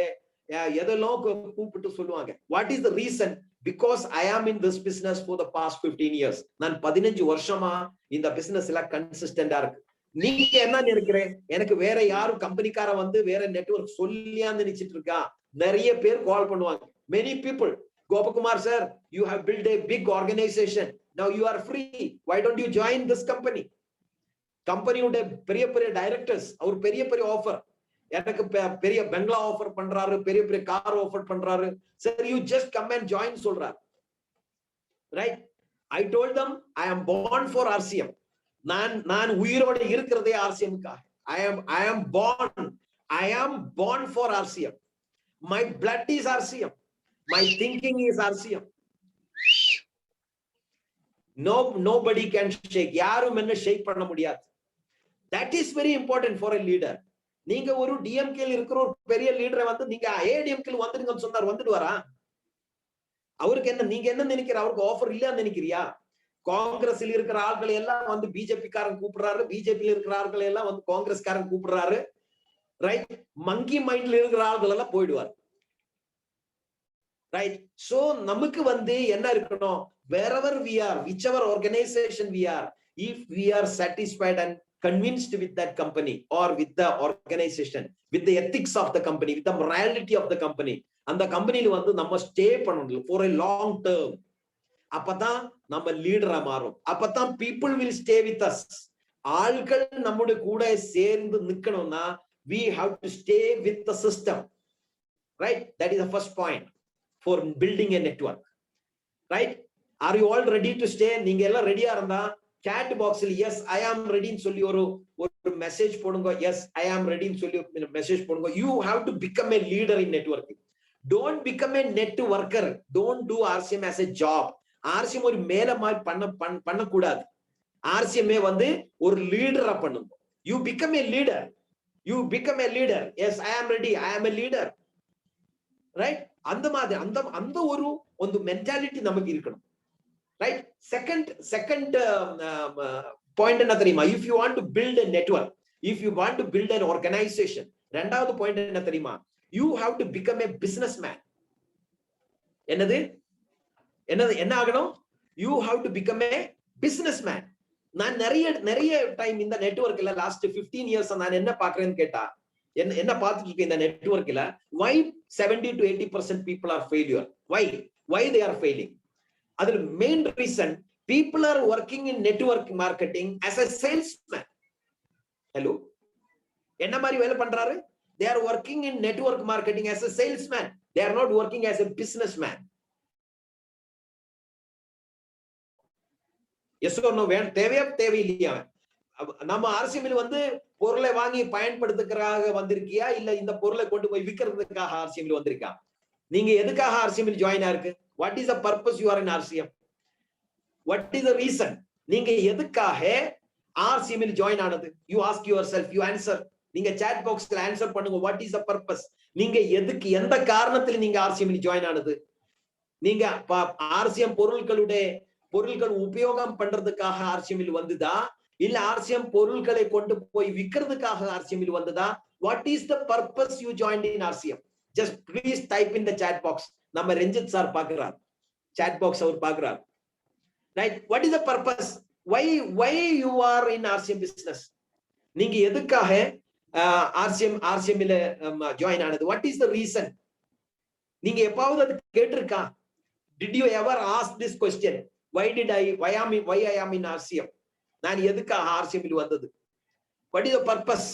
எதெல்லாம் கூப்பிட்டு சொல்லுவாங்க. What is the reason? Because I am in this business for the past 15 years. நான் 15 வருஷமா இந்த பிசினஸ் எல்லாம் கன்சிஸ்டன்டா இருக்கு. நீங்க என்ன நினைக்கிறேன்? எனக்கு வேற யாரும் கம்பெனிக்கார வந்து வேற நெட்வொர்க் சொல்லியான்னு நினைச்சிட்டு இருக்கா? நிறைய பேர் கால் பண்ணுவாங்க. many people, Gopakumar sir, you have built a big organization, now you are free, why don't you join this company? company உடைய பெரிய பெரிய டைரக்டர்ஸ் அவர் பெரிய பெரிய ஆஃபர், எனக்கு பெரிய பெங்களா ஆஃபர் பண்றாரு, பெரிய பெரிய கார் ஆஃபர் பண்றாரு, sir you just come and join சொல்றாரு. right? I told them I am born for RCM. நான் உயிரோட இருக்கிறதே RCM-க்காக. I am born for RCM. My blood is RCM. My thinking is RCM. Nobody can shake. யாரும் என்ன ஷேக் பண்ண முடியாது. That is very important for a leader. நீங்க ஒரு டிஎம்கேல இருக்கிற ஒரு பெரிய லீடரை வந்து நீங்க ஏடிஎம்கேல வந்துடுங்கன்னு சொன்னார், வந்துட்டு வரா? அவருக்கு என்ன, நீங்க என்ன நினைக்கிற? அவருக்கு ஆஃபர் இல்லன்னு நினைக்கிறியா? காங்கிரஸ்ல இருக்கிற ஆட்களை எல்லாம் வந்து பிஜேபி காரன் கூப்பிடுறாரு, பிஜேபியில இருக்கிற ஆட்களை எல்லாம் வந்து காங்கிரஸ் காரன் கூப்பிடுறாரு. ரைட்? மங்கி மைண்ட்ல இருக்கிற ஆட்கள் எல்லாம் போயிடுவார். ரைட்? சோ நமக்கு வந்து என்ன இருக்கணும்? wherever we are, whichever organization we are, if we are satisfied and convinced with that company or with the organization, with the ethics of the company, with the morality of the company, அந்த கம்பெனில வந்து நம்ம stay பண்ணணும் for a long term. அப்பதான் நம்ம லீடரா மாறும். அப்பதான் people will stay with us. ஆள்கள் நம்முடைய கூட சேர்ந்து நிக்கணும்னா we have to stay with the system. Right? That is the first point for building a network. Right? Are you all ready to stay? நீங்க எல்லாம் ரெடியா இருந்தா chat boxல yes I am ready ன்னு சொல்லி ஒரு மெசேஜ் போடுங்க. yes I am ready ன்னு சொல்லி மெசேஜ் போடுங்க. You have to become a leader in networking. Don't become a networker. Don't do RCM as a job. RCM ஒரு மேல மாதிரி பண்ண கூடாது. RCM வந்து ஒரு லீடரா பண்ணுங்க. You become a leader. You become a leader. Yes I am ready. I am a leader. Right? அந்த மாதிரி அந்த ஒரு மென்டாலிட்டி நமக்கு இருக்கணும். Right? Second point என்ன தெரியுமா? If you want to build a network, if you want to build an organization, இரண்டாவது point என்ன தெரியுமா? You have to become a businessman. என்ன ஆகணும்? You have to become a businessman. நான் நிறைய டைம் இந்த நெட்வொர்க்ல லாஸ்ட் 15 இயர்ஸ் நான் என்ன பாக்குறேன்னு கேட்டா, என்ன பார்த்துட்டு இருக்கேன் இந்த நெட்வொர்க்ல, why 70 to 80% people are failure? Why they are failing? அதுல main reason, people are working in network marketing as a salesman. Hello? என்ன மாதிரி வேலை பண்றாரு? They are working in network marketing as a salesman. They are not working as a businessman. Yes or no? தேவையில்லையா? நம்ம RCM வந்து பொருளை வாங்கி பயன்படுத்துறதுக்காக வந்திருக்கியா இல்ல இந்த பொருளை கொண்டு போய் விக்கிறதுக்காக RCM வந்திருக்கா? நீங்க எதுக்காக RCM ஜாயின் ஆயிருக்கு? What is the purpose you are in RCM? What is the reason? நீங்க எதுக்காக RCM ஜாயின் ஆனது? You ask yourself, you answer. நீங்க chat boxல ஆன்சர் பண்ணுங்க. What is the purpose? நீங்க எதுக்கு, எந்த காரணத்துல நீங்க RCM ஜாயின் ஆனது? நீங்க RCM பொருட்கள் உபயோகம் பண்றதுக்காக RCM வந்துதா இல்ல RCM பொருட்களை கொண்டு போய் விக்கிறதுக்காக RCM வந்ததா? What is the purpose you joined in RCM? Just please type in the chat box. நம்ம ரஞ்சித் சார் பாக்குறார், chat box அவர் பாக்குறார். Right? What is the purpose? Why you are in RCM business? நீங்க எதுக்காக RCM ல join ஆனது? What is the reason? நீங்க எப்பாவது அது கேட்டிருக்கா? Did you ever ask this question? Why I am in RCM? நான் எதுக்காக ஆர்சிஎம்ல வந்தது? What is the purpose?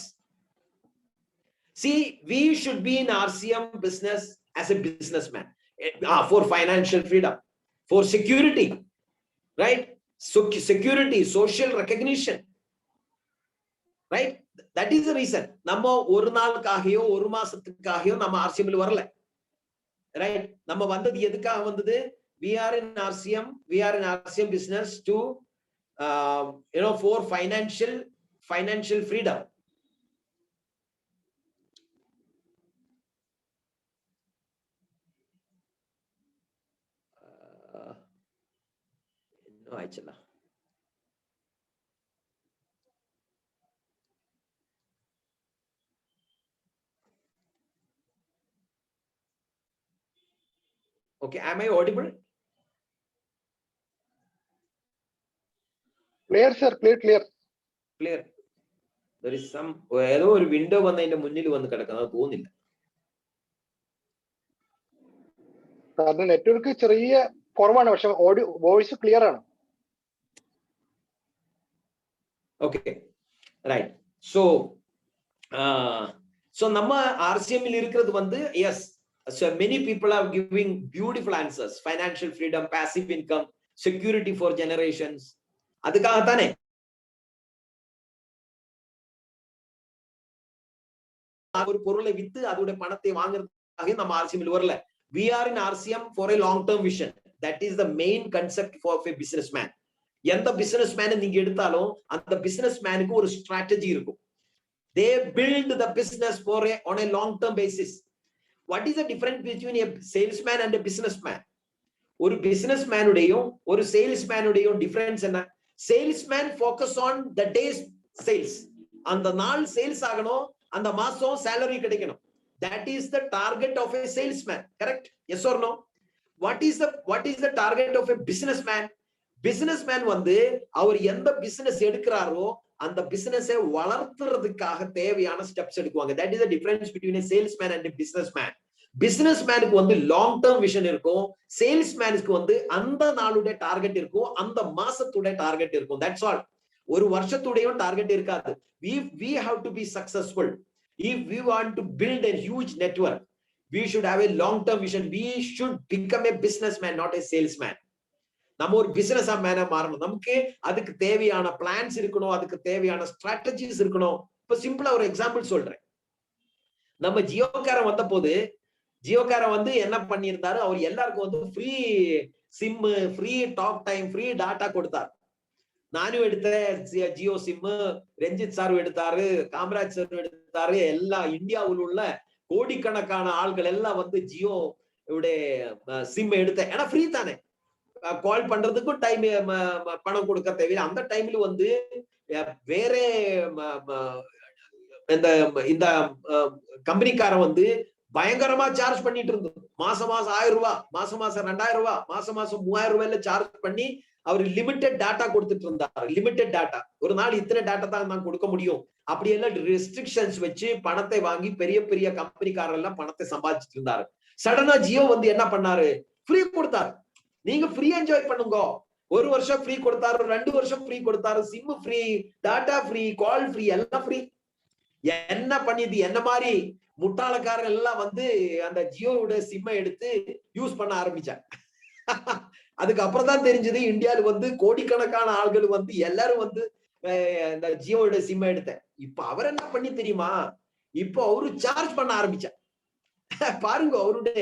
See, we should be in RCM business as a businessman, for financial freedom, for security, right? So security, social recognition, right? That is the reason. நம்ம ஒரு நாளுக்காகயோ ஒரு மாசத்துக்காகயோ நம்ம RCMல வரல, right? நம்ம வந்தது எதுக்காக வந்தது? We are in RCM business to for financial freedom. No, actually. Okay, am I audible? Clear, sir. Clear. There is some ഏതോ ഒരു വിൻഡോ വന്ന് അതിന്റെ മുന്നിൽ വന്ന് കിടക്കുന്നത് തോന്നില്ല. കാരണം നെറ്റ്വർക്ക് ചെറിയ കുറവാണ്, പക്ഷെ ഓഡിയോ വോയിസ് ക്ലിയർ ആണ്. Okay, right. So நம்ம RCM ல இருக்கிறது வந்து yes, so many people are giving beautiful answers. Financial freedom, passive income, security for generations. அதுக்காக தானே ஒரு பொருளை வித்து அதோட பணத்தை வாங்குறதுக்காக நம்ம RCM வரல. We are in RCM for a long term vision. That is the main concept for a businessman. எந்த businessman நீங்க எடுத்தாலும் அந்த businessmanக்கு ஒரு strategy இருக்கும். They build the business on a long term basis. What is the difference between a salesman and a businessman? ஒரு businessman உடையும் ஒரு salesman உடையும் difference என்ன? Salesman focus on the day's sales. அந்த நாள் சேல்ஸ் ஆகணும், அந்த மாசம் salary கிடைக்கணும். That is the target of a salesman. Correct? Yes or no? What is the target of a businessman? Businessman வந்து அவர் எந்த business எடுக்கிறாரோ அந்த business வளர்த்துறதுக்காக தேவையான steps எடுக்குவாங்க. That is the difference between a salesman and a businessman. Businessmanக்கு வந்து long term vision இருக்கும், சேல்ஸ்மேனுக்கு வந்து அந்த நாளுடைய target இருக்கும், அந்த மாசத்துடைய டார்கெட் இருக்கும். That's all. ஒரு வருஷத்துடைய டார்கெட் இருக்காது. We have to be successful. If we want to build a huge network, we should have a long term vision. We should become a businessman, not a salesman. நம்ம ஒரு business மேனா மாறணும். நமக்கு அதுக்கு தேவையான plans இருக்கணும், அதுக்கு தேவையான ஸ்ட்ராட்டஜிஸ் இருக்கணும். இப்ப சிம்பிளா ஒரு எக்ஸாம்பிள் சொல்றேன். நம்ம ஜியோகாரன் வந்த போது ஜியோகாரன் வந்து என்ன பண்ணியிருந்தாரு, அவர் எல்லாருக்கும் வந்து free SIM, free talk time, free data கொடுத்தார். நானும் எடுத்தேன் ஜியோ சிம், ரஞ்சித் சார் எடுத்தாரு, காமராஜ் சார் எடுத்தாரு. எல்லா இந்தியாவில் உள்ள கோடிக்கணக்கான ஆள்கள் எல்லாம் வந்து ஜியோ சிம் எடுத்தேன். ஏன்னா ஃப்ரீ தானே, கால் பண்றதுக்கும் டைம் பணம் கொடுக்க தேவையில்லை. அந்த டைம்ல வந்து வேற இந்த கம்பெனிக்காரன் வந்து பயங்கரமா சார்ஜ் பண்ணிட்டு இருந்தது. மாசம் 1000 ரூபாய், மாசம் 2000 ரூபாய், மாசம் 3000 ரூபாயில சார்ஜ் பண்ணி அவர் லிமிடெட் டாட்டா கொடுத்துட்டு இருந்தார். லிமிடெட் டாட்டா, ஒரு நாள் இத்தனை டாட்டா தான் நான் கொடுக்க முடியும் அப்படி எல்லாம் ரெஸ்ட்ரிக்ஷன்ஸ் வச்சு பணத்தை வாங்கி பெரிய பெரிய கம்பெனிக்காரர் எல்லாம் பணத்தை சம்பாதிச்சுட்டு இருந்தாரு. சடனா ஜியோ வந்து என்ன பண்ணாரு, ஃப்ரீ கொடுத்தாரு. நீங்க ஃப்ரீ என்ஜாய் பண்ணுங்க. ஒரு வருஷம் ஃப்ரீ கொடுத்தாரு, 2 வருஷம் ஃப்ரீ கொடுத்தாரு, சிம் ஃப்ரீ, டாட்டா ஃப்ரீ, கால் ஃப்ரீ, எல்லாம் ஃப்ரீ. என்ன பண்ணிது, என்ன மாதிரி முட்டாளக்காரர் எல்லாம் வந்து அந்த ஜியோவோட சிம்மை எடுத்து யூஸ் பண்ண ஆரம்பிச்சாங்க. அதுக்கப்புறம் தான் தெரிஞ்சது இந்தியாவில வந்து கோடிக்கணக்கான ஆள்கள் வந்து எல்லாரும் வந்து இந்த ஜியோவோட சிம்மை எடுத்தேன். இப்ப அவர் என்ன பண்ணி தெரியுமா, இப்போ அவரு சார்ஜ் பண்ண ஆரம்பிச்சார். பாருங்க அவருடைய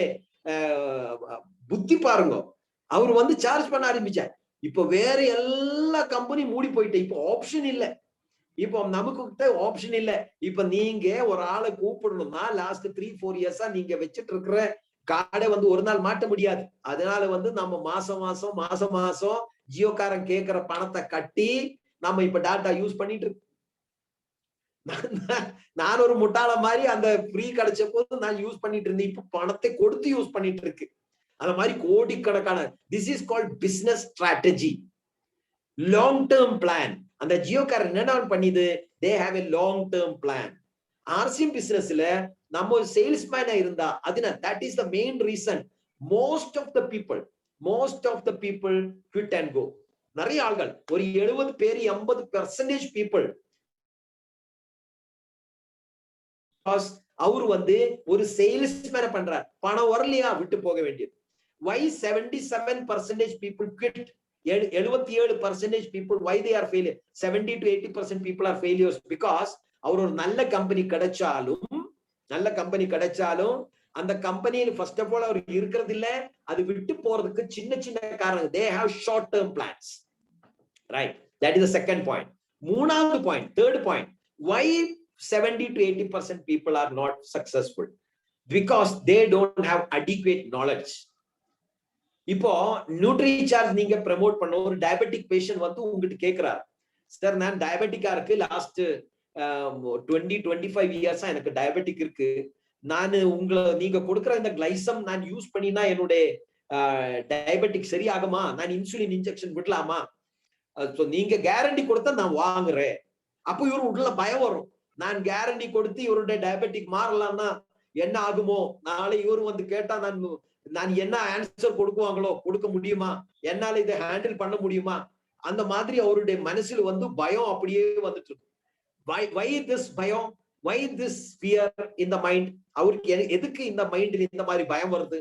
புத்தி பாருங்க. அவர் வந்து சார்ஜ் பண்ண ஆரம்பிச்சார். இப்ப வேற எல்லா கம்பெனி மூடி போயிட்டு, இப்ப ஆப்ஷன் இல்ல. இப்போ நமக்கு கிட்ட ஆப்ஷன் இல்ல. இப்ப நீங்க ஒரு ஆளை கூப்பிடணும்னா லாஸ்ட் 3-4 இயர்ஸா நீங்க வச்சிட்டு இருக்கிற கார்டை வந்து ஒரு நாள் மாட்ட முடியாது. அதனால வந்து நம்ம மாசம் மாசம் ஜியோகாரன் கேட்கிற பணத்தை கட்டி நம்ம இப்ப டாட்டா யூஸ் பண்ணிட்டு இருக்கோம். நான் ஒரு முட்டாள மாதிரி அந்த ஃப்ரீ கிடைச்ச போது நான் யூஸ் பண்ணிட்டு இருந்தேன். இப்ப பணத்தை கொடுத்து யூஸ் பண்ணிட்டு இருக்கு. அந்த மாதிரி கோடிக்கணக்கான, this is called business strategy, long term plan. அந்த ஜியோகாரன் என்ன பண்ணிது, they have a long term plan. RCM பிசினஸ்ல நம்ம ஒரு சேல்ஸ்மேனா இருந்தா அதுனா, that is the main reason most of the people quit and go. நிறைய ஆள்கள் ஒரு 70 பேர் 80% பீப்புள் அவரு வந்து ஒரு சேல்ஸ்மேன பண்றார், பணம் வரலையா விட்டு போக வேண்டியது. why 77% people quit? 77% people why they are failure? 70 to 80% people are failures because அவர் ஒரு நல்ல கம்பெனி கிடைச்சாலும் அந்த கம்பெனியில் ஃபர்ஸ்ட் ஆஃப் ஆல் அவர் இருக்கிறது இல்ல, அது விட்டு போறதுக்கு சின்ன சின்ன காரணம். they have short term plans, right? that is the second point. மூணாவது point, third point, why 70 to 80% people are not successful? because they don't have adequate knowledge. இப்போ நியூட்ரிசார்ஜ் நீங்க ப்ரமோட் பண்ண ஒரு டயபெட்டிக் பேஷண்ட் வந்து உங்ககிட்ட கேக்குறாரு, சார் நான் டயபெட்டிக்கா இருக்கு, லாஸ்ட் 20-25 இயர்ஸா எனக்கு டயபெட்டிக் இருக்கு, நான் நீங்க கொடுக்குற இந்த கிளைசம் நான் யூஸ் பண்ணினா என்னுடைய டயபெட்டிக் சரியாகுமா, நான் இன்சுலின் இன்ஜெக்ஷன் விடலாமா, நீங்க கேரண்டி கொடுத்தா நான் வாங்குறேன். அப்போ இவரு உள்ள பயம் வரும், நான் கேரண்டி கொடுத்து இவருடைய டயபெட்டிக் மாறலாம்னா என்ன ஆகுமோ, நாளை இவரு வந்து கேட்டா நான் என்ன ஆன்சர் கொடுக்க முடியுமா, என்னால இதை ஹேண்டில் பண்ண முடியுமா, அந்த மாதிரி அவருடைய மனசுல வந்து பயம் அப்படியே வந்துட்டு இருக்கு. why this பயம், why this fear in the mind? அவருக்கு எதுக்கு இந்த மைண்ட்ல இந்த மாதிரி பயம் வருது?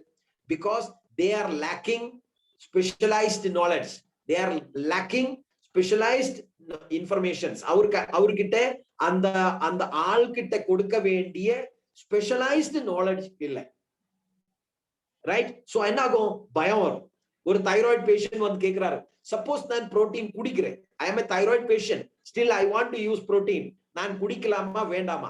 because they are lacking specialized knowledge, they are lacking specialized informations. அவர்கிட்ட அந்த ஆள்கிட்ட கொடுக்க வேண்டிய ஸ்பெஷலைஸ்டு நாலேஜ் இல்லை, ரைட்? சோ என்ன ஆகும், பயம் வரும். ஒரு தைராய்டு பேஷண்ட் வந்து கேக்குறாரு, சப்போஸ் நான் புரோட்டீன் குடிக்கிறேன், I am a thyroid patient, still I want to use protein, நான் குடிக்கலாமா வேண்டாமா?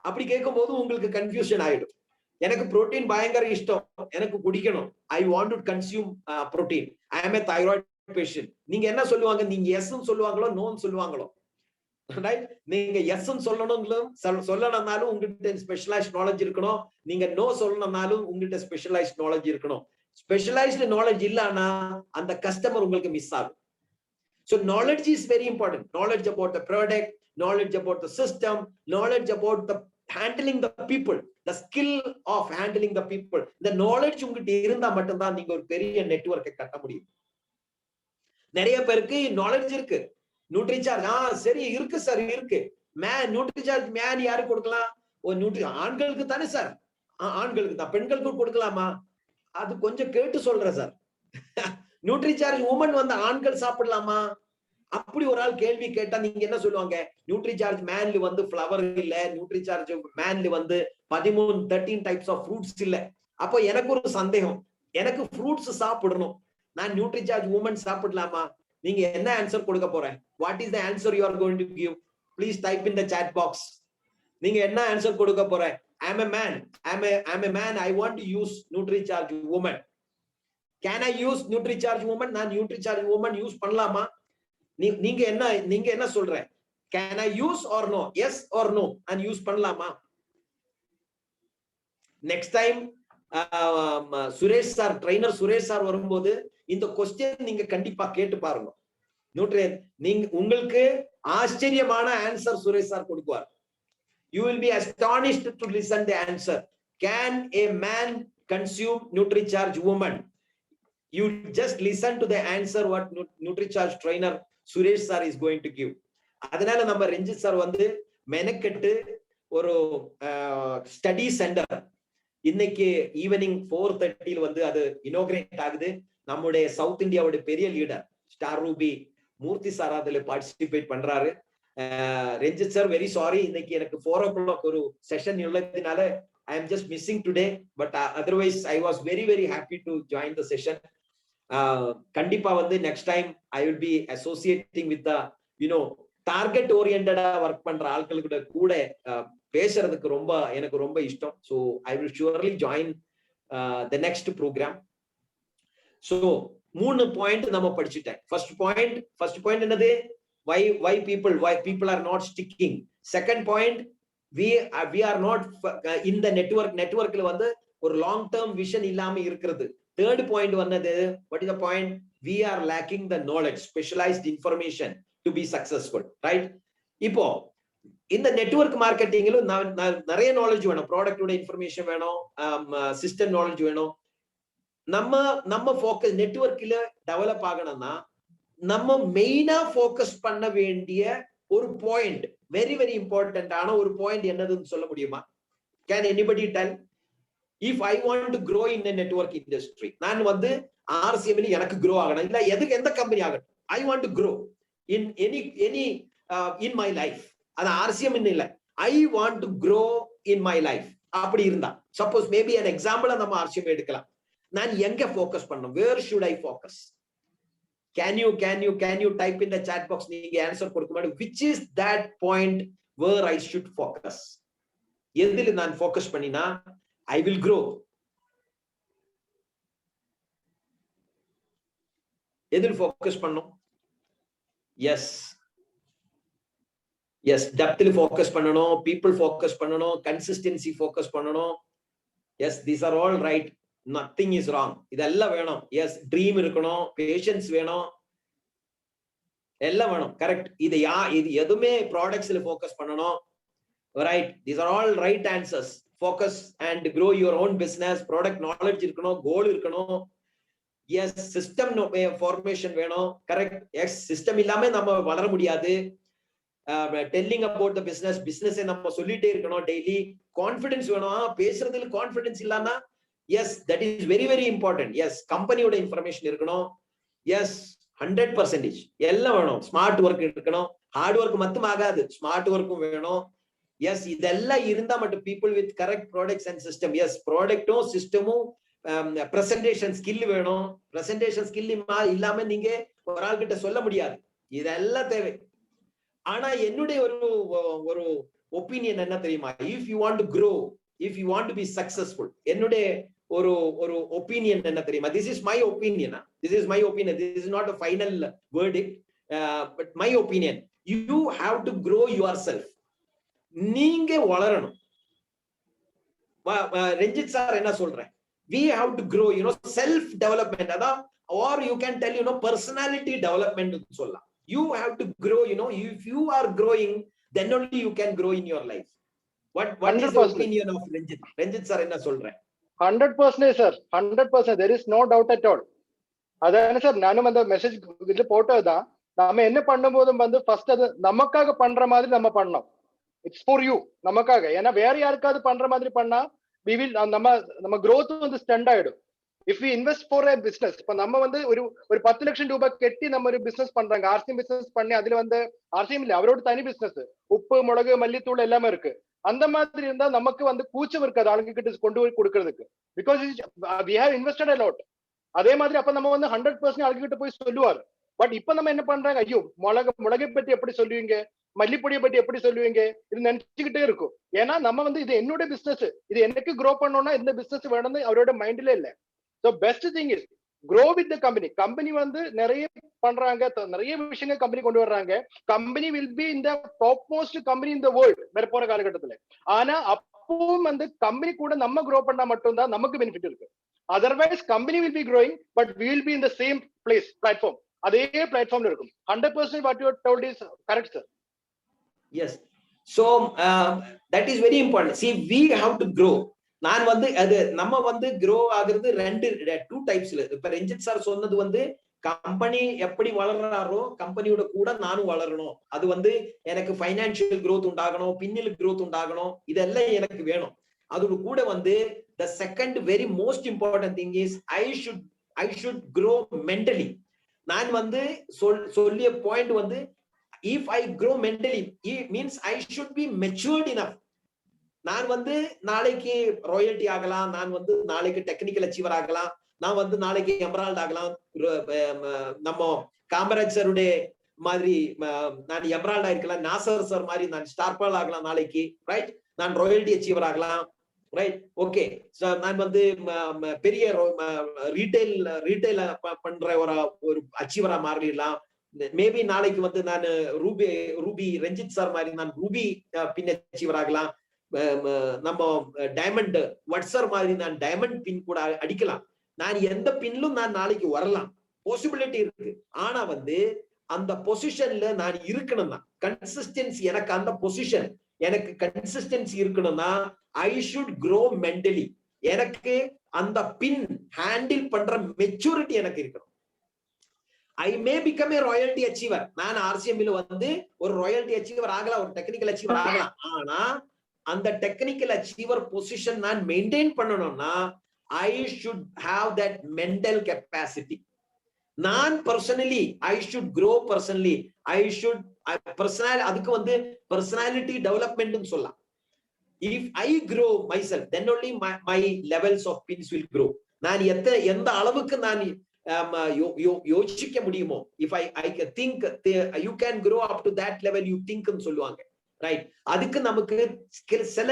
அப்படி கேட்கும் போது உங்களுக்கு கன்ஃபியூஷன் ஆயிடும். எனக்கு புரோட்டீன் பயங்கர இஷ்டம், எனக்கு குடிக்கணும், I want to consume protein, I am a thyroid patient. நீங்க என்ன சொல்லுவாங்க, நீங்க எஸ் சொல்லுவாங்களோ நோன்னு சொல்லுவாங்களோ, ரைட்? நீங்க எஸ் சொல்லணும்னாலும் உங்ககிட்ட ஸ்பெஷலைஸ்ட் நாலேஜ் இருக்கணும், நீங்க நோ சொல்லணும்னாலும் உங்ககிட்ட ஸ்பெஷலைஸ்ட் நாலேஜ் இருக்கணும். ஸ்பெஷலைஸ்டு நாலேஜ் இல்லனா அந்த கஸ்டமர் உங்களுக்கு மிஸ் ஆகும். So knowledge is very important. Knowledge about the product, knowledge about the system, knowledge about the handling the people, the skill of handling the people. The knowledge உங்ககிட்ட இருந்தா மட்டும்தான் நீங்க ஒரு பெரிய நெட்வொர்க்கை கட்ட முடியும். நிறைய பேருக்கு நாலேஜ் இருக்கு, நியூட்ரிசார்ஜ் சரி இருக்கு சார் இருக்கு, நியூட்ரிசார்ஜ் மேன் யாரு கொடுக்கலாம்? ஆண்களுக்கு தானே சார், ஆண்களுக்கு தான், பெண்களுக்கு கொடுக்கலாமா? அது கொஞ்சம் கேட்டு சொல்றேன் சார். நியூட்ரிசார்ஜ் உமன் வந்து ஆண்கள் சாப்பிடலாமா? அப்படி ஒரு ஆள் கேள்வி கேட்டா நீங்க என்ன சொல்லுவாங்க? நியூட்ரிசார்ஜ் மேன்ல வந்து ஃப்ளவர் இல்ல, நியூட்ரிசார்ஜ் மேன்ல வந்து 13 டைப்ஸ் ஆஃப் ஃப்ரூட்ஸ் இல்ல. அப்போ எனக்கு ஒரு சந்தேகம், எனக்கு ஃப்ரூட்ஸ் சாப்பிடணும், நான் நியூட்ரிசார்ஜ் உமன் சாப்பிடலாமா? நீங்க என்ன ஆன்சர் கொடுக்க போறேன்? What is the answer you are going to give? Please type in the chat box. நீங்க என்ன ஆன்சர் கொடுக்க போறேன்? I'm a man, I want to use NutriCharge woman. Can I use NutriCharge woman? நான் NutriCharge woman use பண்ணலாமா? நீங்க என்ன சொல்ற? Can I use or no? Yes or no? and use பண்ணலாமா? Next time Suresh sir, trainer Suresh sir வரும்போது இந்த question நீங்க கண்டிப்பா கேட்டு பாருங்க. உங்களுக்கு ஆச்சரியமான ஆன்சர் சுரேஷ் சார் கொடுப்பார். You will be astonished to listen the answer. Can a man consume NutriCharge woman? You just listen to the answer what NutriCharge trainer Suresh sir is going to give. அதனால நம்ம Ranjith sir வந்து மெனக்கெட்டு ஒரு study centre இன்னைக்கு evening 4:30 வந்து அது inaugurate ஆகுது. நம்முடைய சவுத் இந்தியாவுடைய பெரிய லீடர் ஸ்டார் ரூபி மூர்த்தி சார் அதுல பார்ட்டிசிபேட் பண்றாரு. ரஞ்சித் சார், வெரி சாரி, இன்னைக்கு எனக்கு 4 o'clock ஒரு session உள்ளதுனால I am just missing today, but otherwise I was very very happy to join the session. கண்டிப்பா வந்து next time I will be associating with the target ஓரியன்டா work பண்ற ஆட்களுக்கு கூட பேசுறதுக்கு எனக்கு ரொம்ப இஷ்டம். So I will surely join the next program. So 3 point நம்ம படிச்சிட்டேன். ஃபர்ஸ்ட் பாயிண்ட் என்னது? why people are not sticking. Second point, we are not in the networkல வந்து ஒரு long term vision இல்லாம இருக்குது. Third point வந்தது, what is the point? We are lacking the knowledge, specialized information to be successful, right? இப்போ இந்த network மார்க்கெட்டிங்ல நிறைய knowledge வேணும், ப்ராடக்டோட இன்ஃபர்மேஷன் வேணும், சிஸ்டம் நாலேஜ் வேணும். நம்ம ஃபோக்கஸ் நெட்வொர்க்ல டெவலப் ஆகணும்னா நம்ம மெயினா ஃபோக்கஸ் பண்ண வேண்டிய ஒரு பாயிண்ட், வெரி வெரி இம்பார்ட்டன்ட் ஆன ஒரு பாயிண்ட் என்னதுன்னு சொல்ல முடியுமா? Can anybody del? If I want to grow in a network industry, நான் வந்து RCM எனக்கு grow ஆகணும், இல்ல எதுக்கு எந்த கம்பெனி ஆகட்டும், I want to grow in any in my life. அது RCM இல்ல, I want to grow in my life. அப்படி இருந்தா சப்போஸ் மேபி an example நம்ம RCM எடுக்கலாம். நான் எங்க ஃபோக்கஸ் பண்ணணும்? where should I focus? can you type in the chat box, நீங்க ஆன்சர் கொடுக்கும்போது which is that point where I should focus? எதில நான் ஃபோக்கஸ் பண்ணினா I will grow? எதில் ஃபோக்கஸ் பண்ணணும்? எஸ் டெப்த்ல ஃபோக்கஸ் பண்ணணும், people ஃபோக்கஸ் பண்ணணும், கன்சிஸ்டன்சி ஃபோக்கஸ் பண்ணணும். Yes these are all right, nothing is wrong. இதெல்லாம் வேணும். எஸ் ட்ரீம் இருக்கணும், பேஷன்ஸ் வேணும், எல்லாம் வேணும். கரெக்ட். இது எதுமே ப்ராடக்ட்ஸ்ல ஃபோக்கஸ் பண்ணணும். Right, these are all right answers. focus and grow your own business. product knowledge இருக்கணும், கோல் இருக்கணும். எஸ் சிஸ்டம் ஃபார்மேஷன் வேணும். கரெக்ட். எஸ் சிஸ்டம் இல்லாம நம்ம வளர முடியாது. டெல்லிங் அபவுட் த பிசினஸ் நம்ம சொல்லிட்டே இருக்கணும் டெய்லி. கான்ஃபிடன்ஸ் வேணும். பேசுறதுல கான்ஃபிடன்ஸ் இல்லாம yes that is very very important. Yes கம்பெனியோட இன்ஃபர்மேஷன் இருக்கணும். எஸ் 100% எல்லாம் வேணும். ஸ்மார்ட் ஒர்க் இருக்கணும். ஹார்ட் ஒர்க் மட்டும் ஆகாது, ஸ்மார்ட் ஒர்க்கும் வேணும். எஸ் இதெல்லாம் இருந்தா மட்டும் people with correct products and system. Yes ப்ராடக்ட்டும் சிஸ்டமும் பிரசன்டேஷன் ஸ்கில் வேணும். பிரசன்டேஷன் ஸ்கில் இல்லாம நீங்க ஒரு ஆள் கிட்ட சொல்ல முடியாது. இதெல்லாம் தேவை. ஆனா என்னுடைய ஒரு ஒப்பீனியன் என்ன தெரியுமா? if you want to grow, if you want to be successful, என்னுடைய ஒரு ஒப்பீனியன் என்ன தெரியுமா? this is my opinion. This is not a final verdict, but my opinion. you have to grow yourself. நீங்க வளரணும். Ranjith sir என்ன சொல்றேன்? we have to grow, self development. அதான், or you can tell, personality development சொல்லலாம். you have to grow, if you are growing, then only you can grow in your life. what is the opinion of Ranjith sir என்ன சொல்றேன்? 100% sir, 100%, there is no doubt at all. அதானே sir நானும் அந்த message இதுல போட்டதுதான். நம்ம என்ன பண்ணும்போதும் வந்து ஃபர்ஸ்ட் அது நமக்காக பண்ற மாதிரி நம்ம பண்ணோம். இட்ஸ் ஃபார் யூ, நமக்காக. ஏன்னா வேற யாருக்காவது பண்ற மாதிரி பண்ணா we will நம்ம growth வந்து ஸ்டண்ட் ஆயிடும். if we invest for a business, இப்ப நம்ம வந்து ஒரு 10 லட்சம் ரூபாய் கட்டி நம்ம ஒரு பிசினஸ் பண்றாங்க, ஆர்சிஎம் பிசினஸ் பண்ணி அதுல வந்து ஆர்சிஎம் இல்ல அவரோட தனி பிசினஸ், உப்பு மிளகு மல்லித்தூள் எல்லாமே இருக்கு. அந்த மாதிரி இருந்தா நமக்கு வந்து கூச்சம் இருக்காது ஆளுங்க கிட்ட கொண்டு போய் கொடுக்கறதுக்கு. Because we have invested a lot. அதே மாதிரி அப்ப நம்ம வந்து 100% ஆளுங்க கிட்ட போய் சொல்லுவாரு. பட் இப்ப நம்ம என்ன பண்றாங்க, ஐயோ மிளகை பத்தி எப்படி சொல்லுவீங்க, மல்லிப்பொடியை பத்தி எப்படி சொல்லுவீங்க, இது நினைச்சுக்கிட்டே இருக்கும். ஏன்னா நம்ம வந்து இது என்னோட பிசினஸ், இது எனக்கு க்ரோ பண்ணணும்னா இந்த பிசினஸ் வேணும்னு அவரோட மைண்ட்ல இல்ல. So best thing is grow with the company. Company வந்து நிறைய பண்றாங்க, நிறைய விஷயங்கள் கம்பெனி கொண்டு வர்றாங்க. கம்பெனி வில் பி இந்த top most company in the world வர போற காலகட்டத்துல. ஆனா அப்பவும் வந்து கம்பெனி கூட நம்ம க்ரோ பண்ணா மட்டும்தான் நமக்கு பெனிஃபிட் இருக்கு. Otherwise company will be growing but we will be in the same place, platform, அதே பிளாட்ஃபார்ம்ல இருக்கும். 100% what you told is correct sir. Yes, so that is very important. See, we have to grow. நான் வந்து அது நம்ம வந்து grow ஆகுறது two typesல. இப்ப ரஞ்சித் சார் சொன்னது வந்து கம்பெனி எப்படி வளர்றாரோ கம்பெனியோட கூட நானும் வளரணும். அது வந்து எனக்கு ஃபைனான்சியல் growth உண்டாகணும், பின்னில் growth உண்டாகணும், இதெல்லாம் எனக்கு வேணும். அதோட கூட வந்து the second very most important thing is I should grow mentally. நான் வந்து சொல்லிய பாயிண்ட் வந்து if I grow mentally, it means I should be matured enough. நான் வந்து நாளைக்கு ராயல்டி ஆகலாம், நான் வந்து நாளைக்கு டெக்னிக்கல் அச்சீவர் ஆகலாம், நான் வந்து நாளைக்கு எமரால்ட் ஆகலாம், நம்ம காமராஜ் சருடைய மாதிரி நான் எமரால்ட் ஆயிருக்கலாம், நாசர் சார் மாதிரி நான் ஸ்டார்பால் ஆகலாம் நாளைக்கு, ரைட்? நான் ராயல்டி அச்சீவர் ஆகலாம், ரைட்? ஓகே, நான் வந்து பெரிய ரீட்டைல் பண்ற ஒரு அச்சீவரா மாறிடலாம். மேபி நாளைக்கு வந்து நான் ரூபி ரஞ்சித் சார் மாதிரி நான் ரூபி பின் அச்சீவர் ஆகலாம். நம்ம டைமண்ட் வட்சர் மாதிரி நான் டைமண்ட் பின் கூட அடிக்கலாம். நான் எந்த பின்லும் நான் நாளைக்கு வரலாம், பாசிபிலிட்டி இருக்கு. ஆனா வந்து அந்த பொசிஷன்ல நான் இருக்கணும்னா கன்சிஸ்டன்சி, எனக்கு அந்த பொசிஷன் எனக்கு கன்சிஸ்டன்சி இருக்கணும்னா ஐ ஷுட் க்ரோ மென்டலி. எனக்கு அந்த பின் ஹேண்டில் பண்ற மெச்சூரிட்டி எனக்கு இருக்கணும். I may become a royalty achiever. நான் ஆர்சிஎம்ல வந்து ஒரு ராயல்டி அச்சீவர் ஆகலாம், ஒரு டெக்னிக்கல் அச்சீவர் ஆகலாம். ஆனா அந்த டெக்னிக்கல் அச்சீவர் பொசிஷன் நான் மெயின்டைன் பண்ணணும்னா I should have that mental capacity. நான் personally I should grow personally, I should personal, அதுக்கு வந்து பர்சனாலிட்டி டெவலப்மெண்ட் சொல்லலாம். If I grow myself, then only my levels of pins will grow. நான் எந்த அளவுக்கு நான் யோசிக்க முடியுமோ, if I think you can grow up to that level you think ன்னு சொல்லுவாங்க, ரைட்? அதுக்கு நமக்கு சில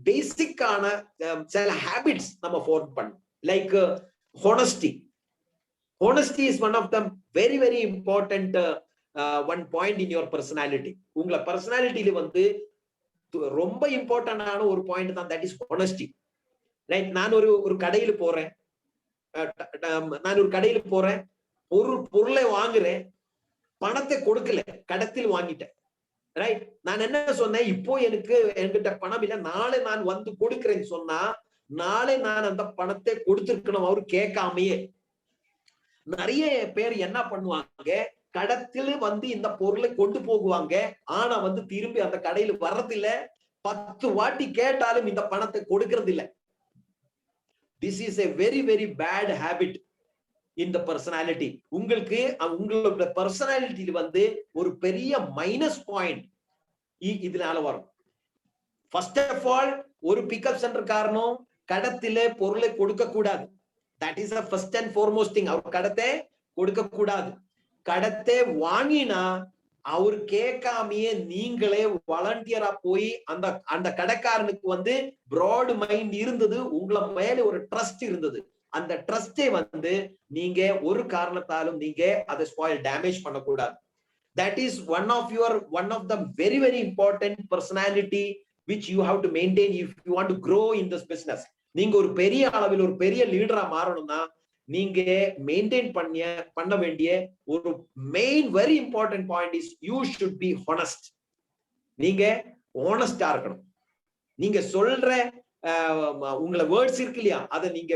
பேசிக்கான சில ஹேபிட்ஸ் நம்ம ஃபார்ம் பண்ணணும். Like honesty. Honesty is one of the very very important one point in your personality. உங்கள பர்சனாலிட்டில வந்து ரொம்ப இம்பார்ட்டன்டான ஒரு பாயிண்ட் தான், தட் இஸ் honesty, ரைட்? நான் ஒரு கடையில போறேன், ஒரு பொருளை வாங்குறேன், பணத்தை கொடுக்கல, கடத்தில் வாங்கிட்டேன், ரைட்? நான் என்ன சொன்னேன், இப்போ என்கிட்ட பணம் இல்ல, நாளை நான் வந்து கொடுக்கிறேன்னு சொன்னா நாளை நான் அந்த பணத்தை கொடுத்திருக்கணும், அவரு கேட்காமையே. நிறைய பேர் என்ன பண்ணுவாங்க, கடத்தில் வந்து இந்த பொருளை கொண்டு போகுவாங்க, ஆனா வந்து திரும்பி அந்த கடையில வர்றதில்ல, 10 வாட்டி கேட்டாலும் இந்த பணத்தை கொடுக்கறது இல்ல. This is a very very bad habit in the personality. உங்களோட பர்சனாலிட்டியில வந்து ஒரு பெரிய மைனஸ் பாயிண்ட் இதனால வரும். ஃபர்ஸ்ட் ஆஃப் ஆல், ஒரு பிக்கப் சென்டர் காரணம் கடத்திலே பொருளை கொடுக்க கூடாது. That is the first and foremost thing. அவர் கடத்தை கொடுக்க கூடாது. கடத்தை வாங்கினா அவர் கேட்காமையே நீங்களே வாலண்டியரா போய் அந்த கடைக்காரனுக்கு வந்து பிராட் மைண்ட் இருந்தது, உங்களை மேல ஒரு ட்ரஸ்ட் இருந்தது. அந்த ட்ரஸ்டை வந்து நீங்க ஒரு காரணத்தாலும் நீங்க அதை ஸ்பாயில் டேமேஜ் பண்ணக்கூடாது. That is one of the very very important personality which you have to maintain if you want to grow in this business. நீங்க ஒரு பெரிய அளவில் ஒரு பெரிய லீடரா மாறணும்னா நீங்க மெயின்டைன் பண்ண வேண்டிய ஒரு main very important point is you should be honest. நீங்க ஹானஸ்டா இருக்கணும். நீங்க சொல்ற உங்களை வேர்ட்ஸ் இருக்கு இல்லையா, அதை நீங்க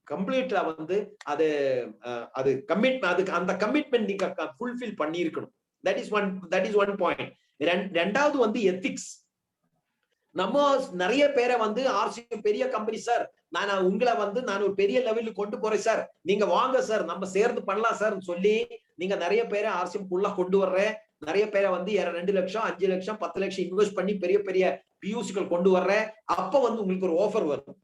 கம்ப்ளீட்டா வந்து அது அதுக்கு அந்த கமிட்மெண்ட் நீங்க ஃபுல்ஃபில் பண்ணி இருக்கணும். That is one point. ரெண்டாவது வந்து எத்திக்ஸ். நம்ம நிறைய பேரை வந்து ஆர்சிஎம் பெரிய கம்பெனி சார், உங்களை வந்து நான் ஒரு பெரிய லெவலுக்கு கொண்டு போறேன் சார், நீங்க வாங்க சார் நம்ம சேர்ந்து பண்ணலாம் சார் சொல்லி நீங்க நிறைய பேரை ஆர்சிஎம் குள்ள கொண்டு வர்ற, நிறைய பேரை வந்து 2 லட்சம் 5 லட்சம் 10 லட்சம் இன்வெஸ்ட் பண்ணி பெரிய பெரிய பியூசிகள் கொண்டு வர்ற. அப்ப வந்து உங்களுக்கு ஒரு ஆஃபர் வரும்,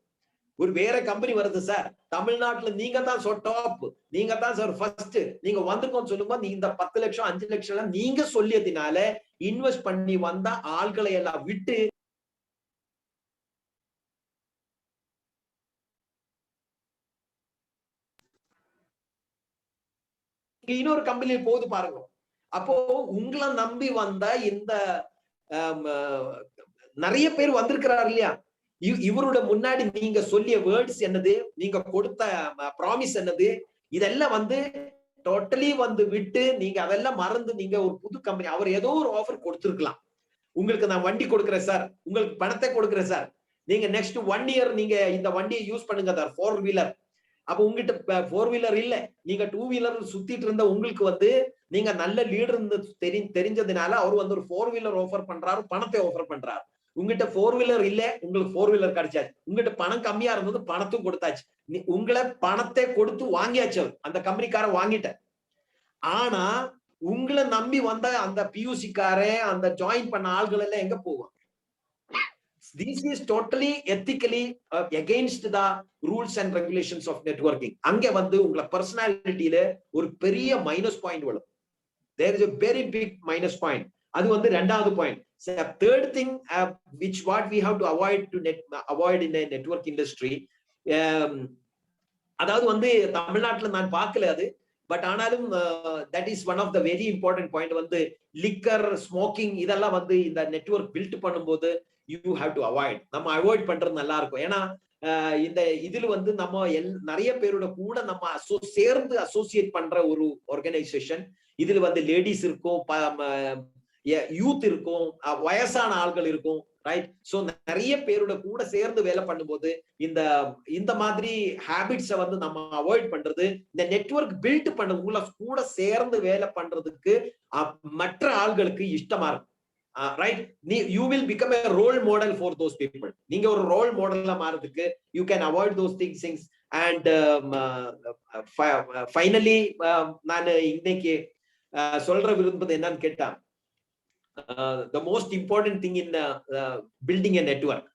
ஒரு வேற கம்பெனி வருது சார், தமிழ்நாட்டுல நீங்க தான் டாப், நீங்க தான் சார் ஃபர்ஸ்ட், நீங்க வந்துக்கோன்னு சொல்லும்போது நீ இந்த 10 லட்சம் 5 லட்சம் எல்லாம் நீங்க சொல்லியதுனால இன்வெஸ்ட் பண்ணி வந்த ஆள்களை எல்லாம் விட்டு இன்னொரு கம்பெனியில் போகுது பாருங்க. அப்போ உங்களை நம்பி வந்த இந்த நிறைய பேர் வந்திருக்கிறார் இல்லையா, இவரோட முன்னாடி நீங்க சொல்லிய வேர்ட்ஸ் என்னது, நீங்க கொடுத்த ப்ராமிஸ் என்னது, இதெல்லாம் வந்து டோட்டலி வந்து விட்டு நீங்க அதெல்லாம் மறந்து நீங்க ஒரு புது கம்பெனி, அவர் ஏதோ ஒரு ஆஃபர் கொடுத்திருக்கலாம், உங்களுக்கு நான் வண்டி கொடுக்குறேன் சார், உங்களுக்கு பணத்தை கொடுக்குறேன் சார், நீங்க நெக்ஸ்ட் 1 இயர் நீங்க இந்த வண்டியை யூஸ் பண்ணுங்க சார், 4 வீலர். அப்ப உங்ககிட்ட 4 வீலர் இல்ல, நீங்க 2 வீலர் சுத்திட்டு இருந்த உங்களுக்கு வந்து நீங்க நல்ல லீடர் தெரிஞ்சதுனால அவர் வந்து ஒரு 4 வீலர் ஆஃபர் பண்றாரு, பணத்தை ஆஃபர் பண்றாரு. உங்ககிட்ட 4 வீலர் இல்ல, உங்களுக்கு 4 வீலர் கிடைச்சாச்சு. உங்ககிட்ட பணம் கம்மியா இருந்தது, பணத்தும் கொடுத்தாச்சு. உங்களை பணத்தை கொடுத்து வாங்கியாச்சு, அந்த கம்பெனிக்கார வாங்கிட்ட. ஆனா உங்களை நம்பி வந்த அந்த பியூசிக்காரே அந்த ஜாயின் பண்ண ஆள்கள் எல்லாம் எங்க போவாங்க? This is totally ethically against the rules and regulations of networking. அங்க வந்து உங்க பர்சனாலிட்டியில ஒரு பெரிய மைனஸ் பாயிண்ட் வரும். There is a very big minus point. அது வந்து ரெண்டாவது point. Third thing which what we have to avoid in a network industry, அதாவது வந்து தமிழ்நாட்டுல நான் பார்க்கல அது, பட் ஆனாலும் that is one of the very important point. வந்து லிக்கர், ஸ்மோக்கிங் இதெல்லாம் வந்து இந்த நெட்வொர்க் பில்ட் பண்ணும்போது you have to avoid. நம்ம அவாய்ட் பண்றது நல்லா இருக்கும். ஏன்னா இந்த இதுல வந்து நம்ம நிறைய பேரோட கூட நம்ம சேர்ந்து அசோசியேட் பண்ற ஒரு ஆர்கனைசேஷன். இதுல வந்து லேடிஸ் இருக்கும், யூத் இருக்கும், வயசான ஆள்கள் இருக்கும், ரைட். சோ நிறைய பேரோட கூட சேர்ந்து வேலை பண்ணும்போது இந்த மாதிரி ஹேபிட்ஸை வந்து நம்ம அவாய்ட் பண்றது, இந்த நெட்வொர்க் பில்ட் பண்ண கூட சேர்ந்து வேலை பண்றதுக்கு மற்ற ஆள்களுக்கு இஷ்டமா இருக்கும். Right. You will become a role model for those people. நீங்க ஒரு ரோல் மாடலா மாறதுக்கு you can avoid those things. And finally நான் இன்னைக்கு சொல்ற விரும்புறது என்னன்னு கேட்டா, the most important thing in building a network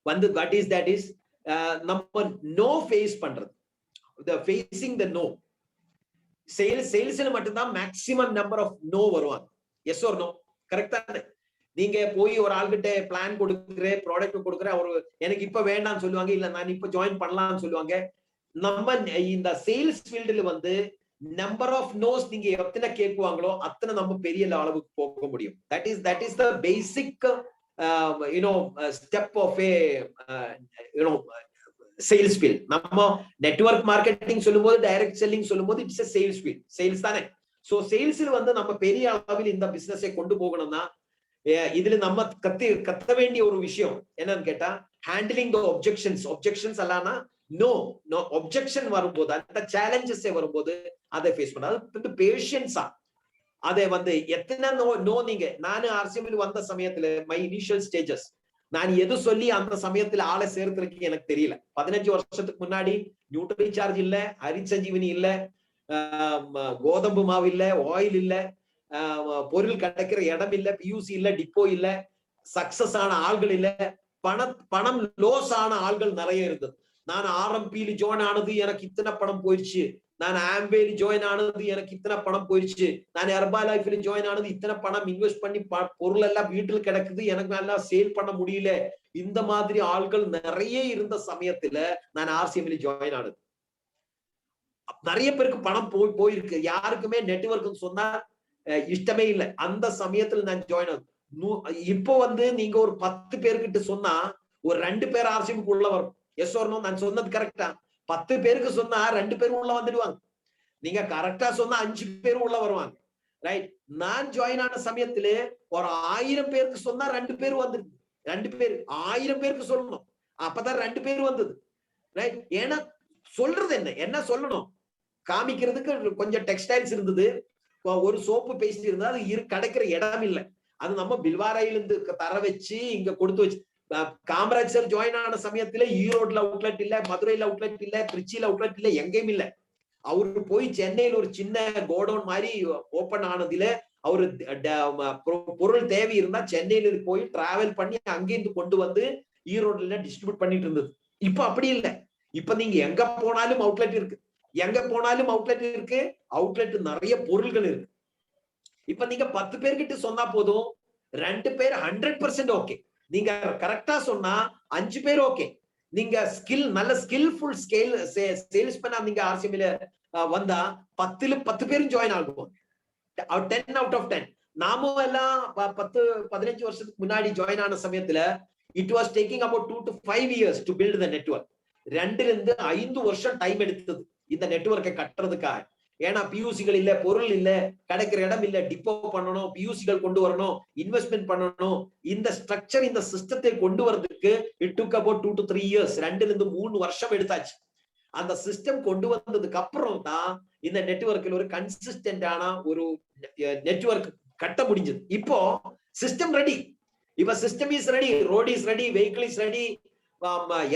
வந்து what is that is நம்ம நோ ஃபேஸ் பண்றது, the facing the no. சேல்ஸ்ல மட்டும் தான் மேக்ஸிமம் நம்பர் ஆஃப் நோ வருவாங்க. Yes or no? கரெக்டா? நீங்க போய் ஒரு ஆள்கிட்ட பிளான் கொடுக்குற, ப்ராடக்ட் கொடுக்குற, அவரு எனக்கு இப்ப வேண்டாம்னு சொல்லுவாங்க, இல்ல நான் இப்ப ஜாயின் பண்ணலாம்னு சொல்லுவாங்க. நம்ம இந்த சேல்ஸ் ஃபீல்டுல வந்து நம்பர் ஆஃப் நோஸ் நீங்க எத்தனை கேட்குவாங்களோ அத்தனை நம்ம பெரிய அளவுக்கு போக முடியும். that is the basic step of a sales field. நம்ம நெட்வொர்க் மார்க்கெட்டிங் சொல்லும்போது, டைரக்ட் செல்லிங் சொல்லும்போது it's a sales field. Sales தானே. சோ சேல்ஸ்ல வந்து நம்ம பெரிய அளவில் இந்த பிசினஸை கொண்டு போகணும்னா இதுல நம்ம கத்த வேண்டிய ஒரு விஷயம் என்னன்னு கேட்டா, ஹேண்டிலிங் தி objections அல்லானா நோ objection வரும்போது, அந்த சேலஞ்சஸ் வரும்போது அதை ஃபேஸ் பண்ண, அது பேஷன்ஸா அதை வந்து எத்தனை நோ நீங்க. நானு ஆர்சிஎம்ல வந்த சமயத்துல மை இனிஷியல் ஸ்டேஜஸ் நான் எது சொல்லி அந்த சமயத்துல ஆளை சேர்த்துருக்கு எனக்கு தெரியல. 15 வருஷத்துக்கு முன்னாடி நியூட்ரி சார்ஜ் இல்ல, ஹரிசஞ்சீவனி இல்ல, கோதம்பு மாவு இல்ல, ஆயில் இல்ல, பொருள் கிடைக்கிற இடம் இல்ல, பியூசி இல்ல, டிப்போ இல்ல, சக்சஸ் ஆன ஆள்கள் இல்ல, பணம் லோஸ் ஆன ஆள்கள் நிறைய இருந்தது. நான் ஆர்எம்பியில ஜாயின் ஆனது எனக்கு இத்தனை பணம் போயிடுச்சு, நான் ஆம்பேல ஜாயின் ஆனது எனக்கு இத்தனை பணம் போயிடுச்சு, நான் ஹெர்பா லைஃப்ல ஜாயின் ஆனது இத்தனை பணம் இன்வெஸ்ட் பண்ணி பொருள் எல்லாம் வீட்டில் கிடக்குது, எனக்கு நல்லா சேல் பண்ண முடியல. இந்த மாதிரி ஆள்கள் நிறைய இருந்த சமயத்துல நான் ஆர்சிஎம்ல ஜாயின் ஆனது. நிறைய பேருக்கு பணம் போயிருக்கு, யாருக்குமே நெட்வொர்க் சொன்னா இஷ்டமே இல்லை. அந்த சமயத்துல நான் ஜாயின் ஆனது. இப்போ வந்து நீங்க ஒரு 10 பேர்கிட்ட சொன்னா ஒரு 2 பேர் ஆர்சிஎம்க்கு உள்ள வரும். Yes or no? நான் சொன்னது கரெக்டா? 10 பேருக்கு சொன்னா 2 பேரும் உள்ள வந்துடுவாங்க. நீங்க கரெக்டா சொன்னா 5 பேரும் உள்ள வருவாங்க. ரைட். நான் ஜாயின் ஆன சமயத்துல ஒரு 1000 பேருக்கு சொன்னா 2 பேர் வந்துருக்கு. 2 பேர் 1000 பேருக்கு சொல்லணும், அப்பதான் 2 பேர் வந்தது. ரைட். ஏன்னா சொல்றது என்ன சொல்லணும், காமிக்கிறதுக்கு கொஞ்சம் டெக்ஸ்டைல்ஸ் இருந்தது, ஒரு சோப்பு பேஸ்ட் இருந்தா அது கிடைக்கிற இடம் இல்லை. அது நம்ம பில்வாரையில இருந்து தர வச்சு இங்க கொடுத்து வச்சு. காமராஜ் சார் ஜாயின் ஆன சமயத்துல ஈரோட்ல அவுட்லெட் இல்ல, மதுரையில அவுட்லெட் இல்ல, திருச்சியில அவுட்லெட் இல்ல, எங்கேயும் இல்ல. அவரு போய் சென்னையில ஒரு சின்ன கோடவுன் மாதிரி ஓபன் ஆனதுல அவரு பொருள் தேவை இருந்தா சென்னையில போய் டிராவல் பண்ணி அங்கிருந்து கொண்டு வந்து ஈரோட்ல டிஸ்ட்ரிபியூட் பண்ணிட்டு இருந்தது. இப்ப அப்படி இல்லை. இப்ப நீங்க எங்க போனாலும் அவுட்லெட் இருக்கு, அவுட்லெட் நிறைய பொருள்கள் இருக்கு. இப்ப நீங்க 10 பேர்கிட்ட சொன்னா போதும், 2 பேர் 100% ஓகே. நீங்க கரெக்டா சொன்னா 5 பேர் ஓகே. நீங்க நல்ல ஸ்கில்ஃபுல் சேல்ஸ் பண்ணா நீங்க ஆர்சிஎம்ல வந்தா 10 பேரும் ஜாயின் ஆகும். 10 out of 10. நாமும் எல்லாம் 10-15 வருஷத்துக்கு முன்னாடி ஜாயின் ஆன சமயத்துல it was taking about 2 to 5 years to build the network. 2 to 5 வருஷம் டைம் எடுத்தது இந்த நெட்வொர்க்கை கட்டுறதுக்காக. ஏன்னா பியூசிகள் இல்ல, பொருள் இல்ல, கிடைக்கிற இடம் இல்ல, டிப்போ பண்ணணும், பியூசிகள் கொண்டு வரணும், இன்வெஸ்ட்மெண்ட் பண்ணணும். இந்த ஸ்ட்ரக்சர், இந்த சிஸ்டத்தை கொண்டு வரதுக்கு it took about 2 to 3 years. 2 to 3 வருஷம் எடுத்தாச்சு. அந்த சிஸ்டம் கொண்டு வந்ததுக்கு அப்புறம் தான் இந்த நெட்வொர்க்கில் ஒரு கன்சிஸ்டன்டான ஒரு நெட்வொர்க் கட்ட முடிஞ்சது. இப்போ சிஸ்டம் ரெடி. இப்ப system is ready, road is ready, vehicle is ready,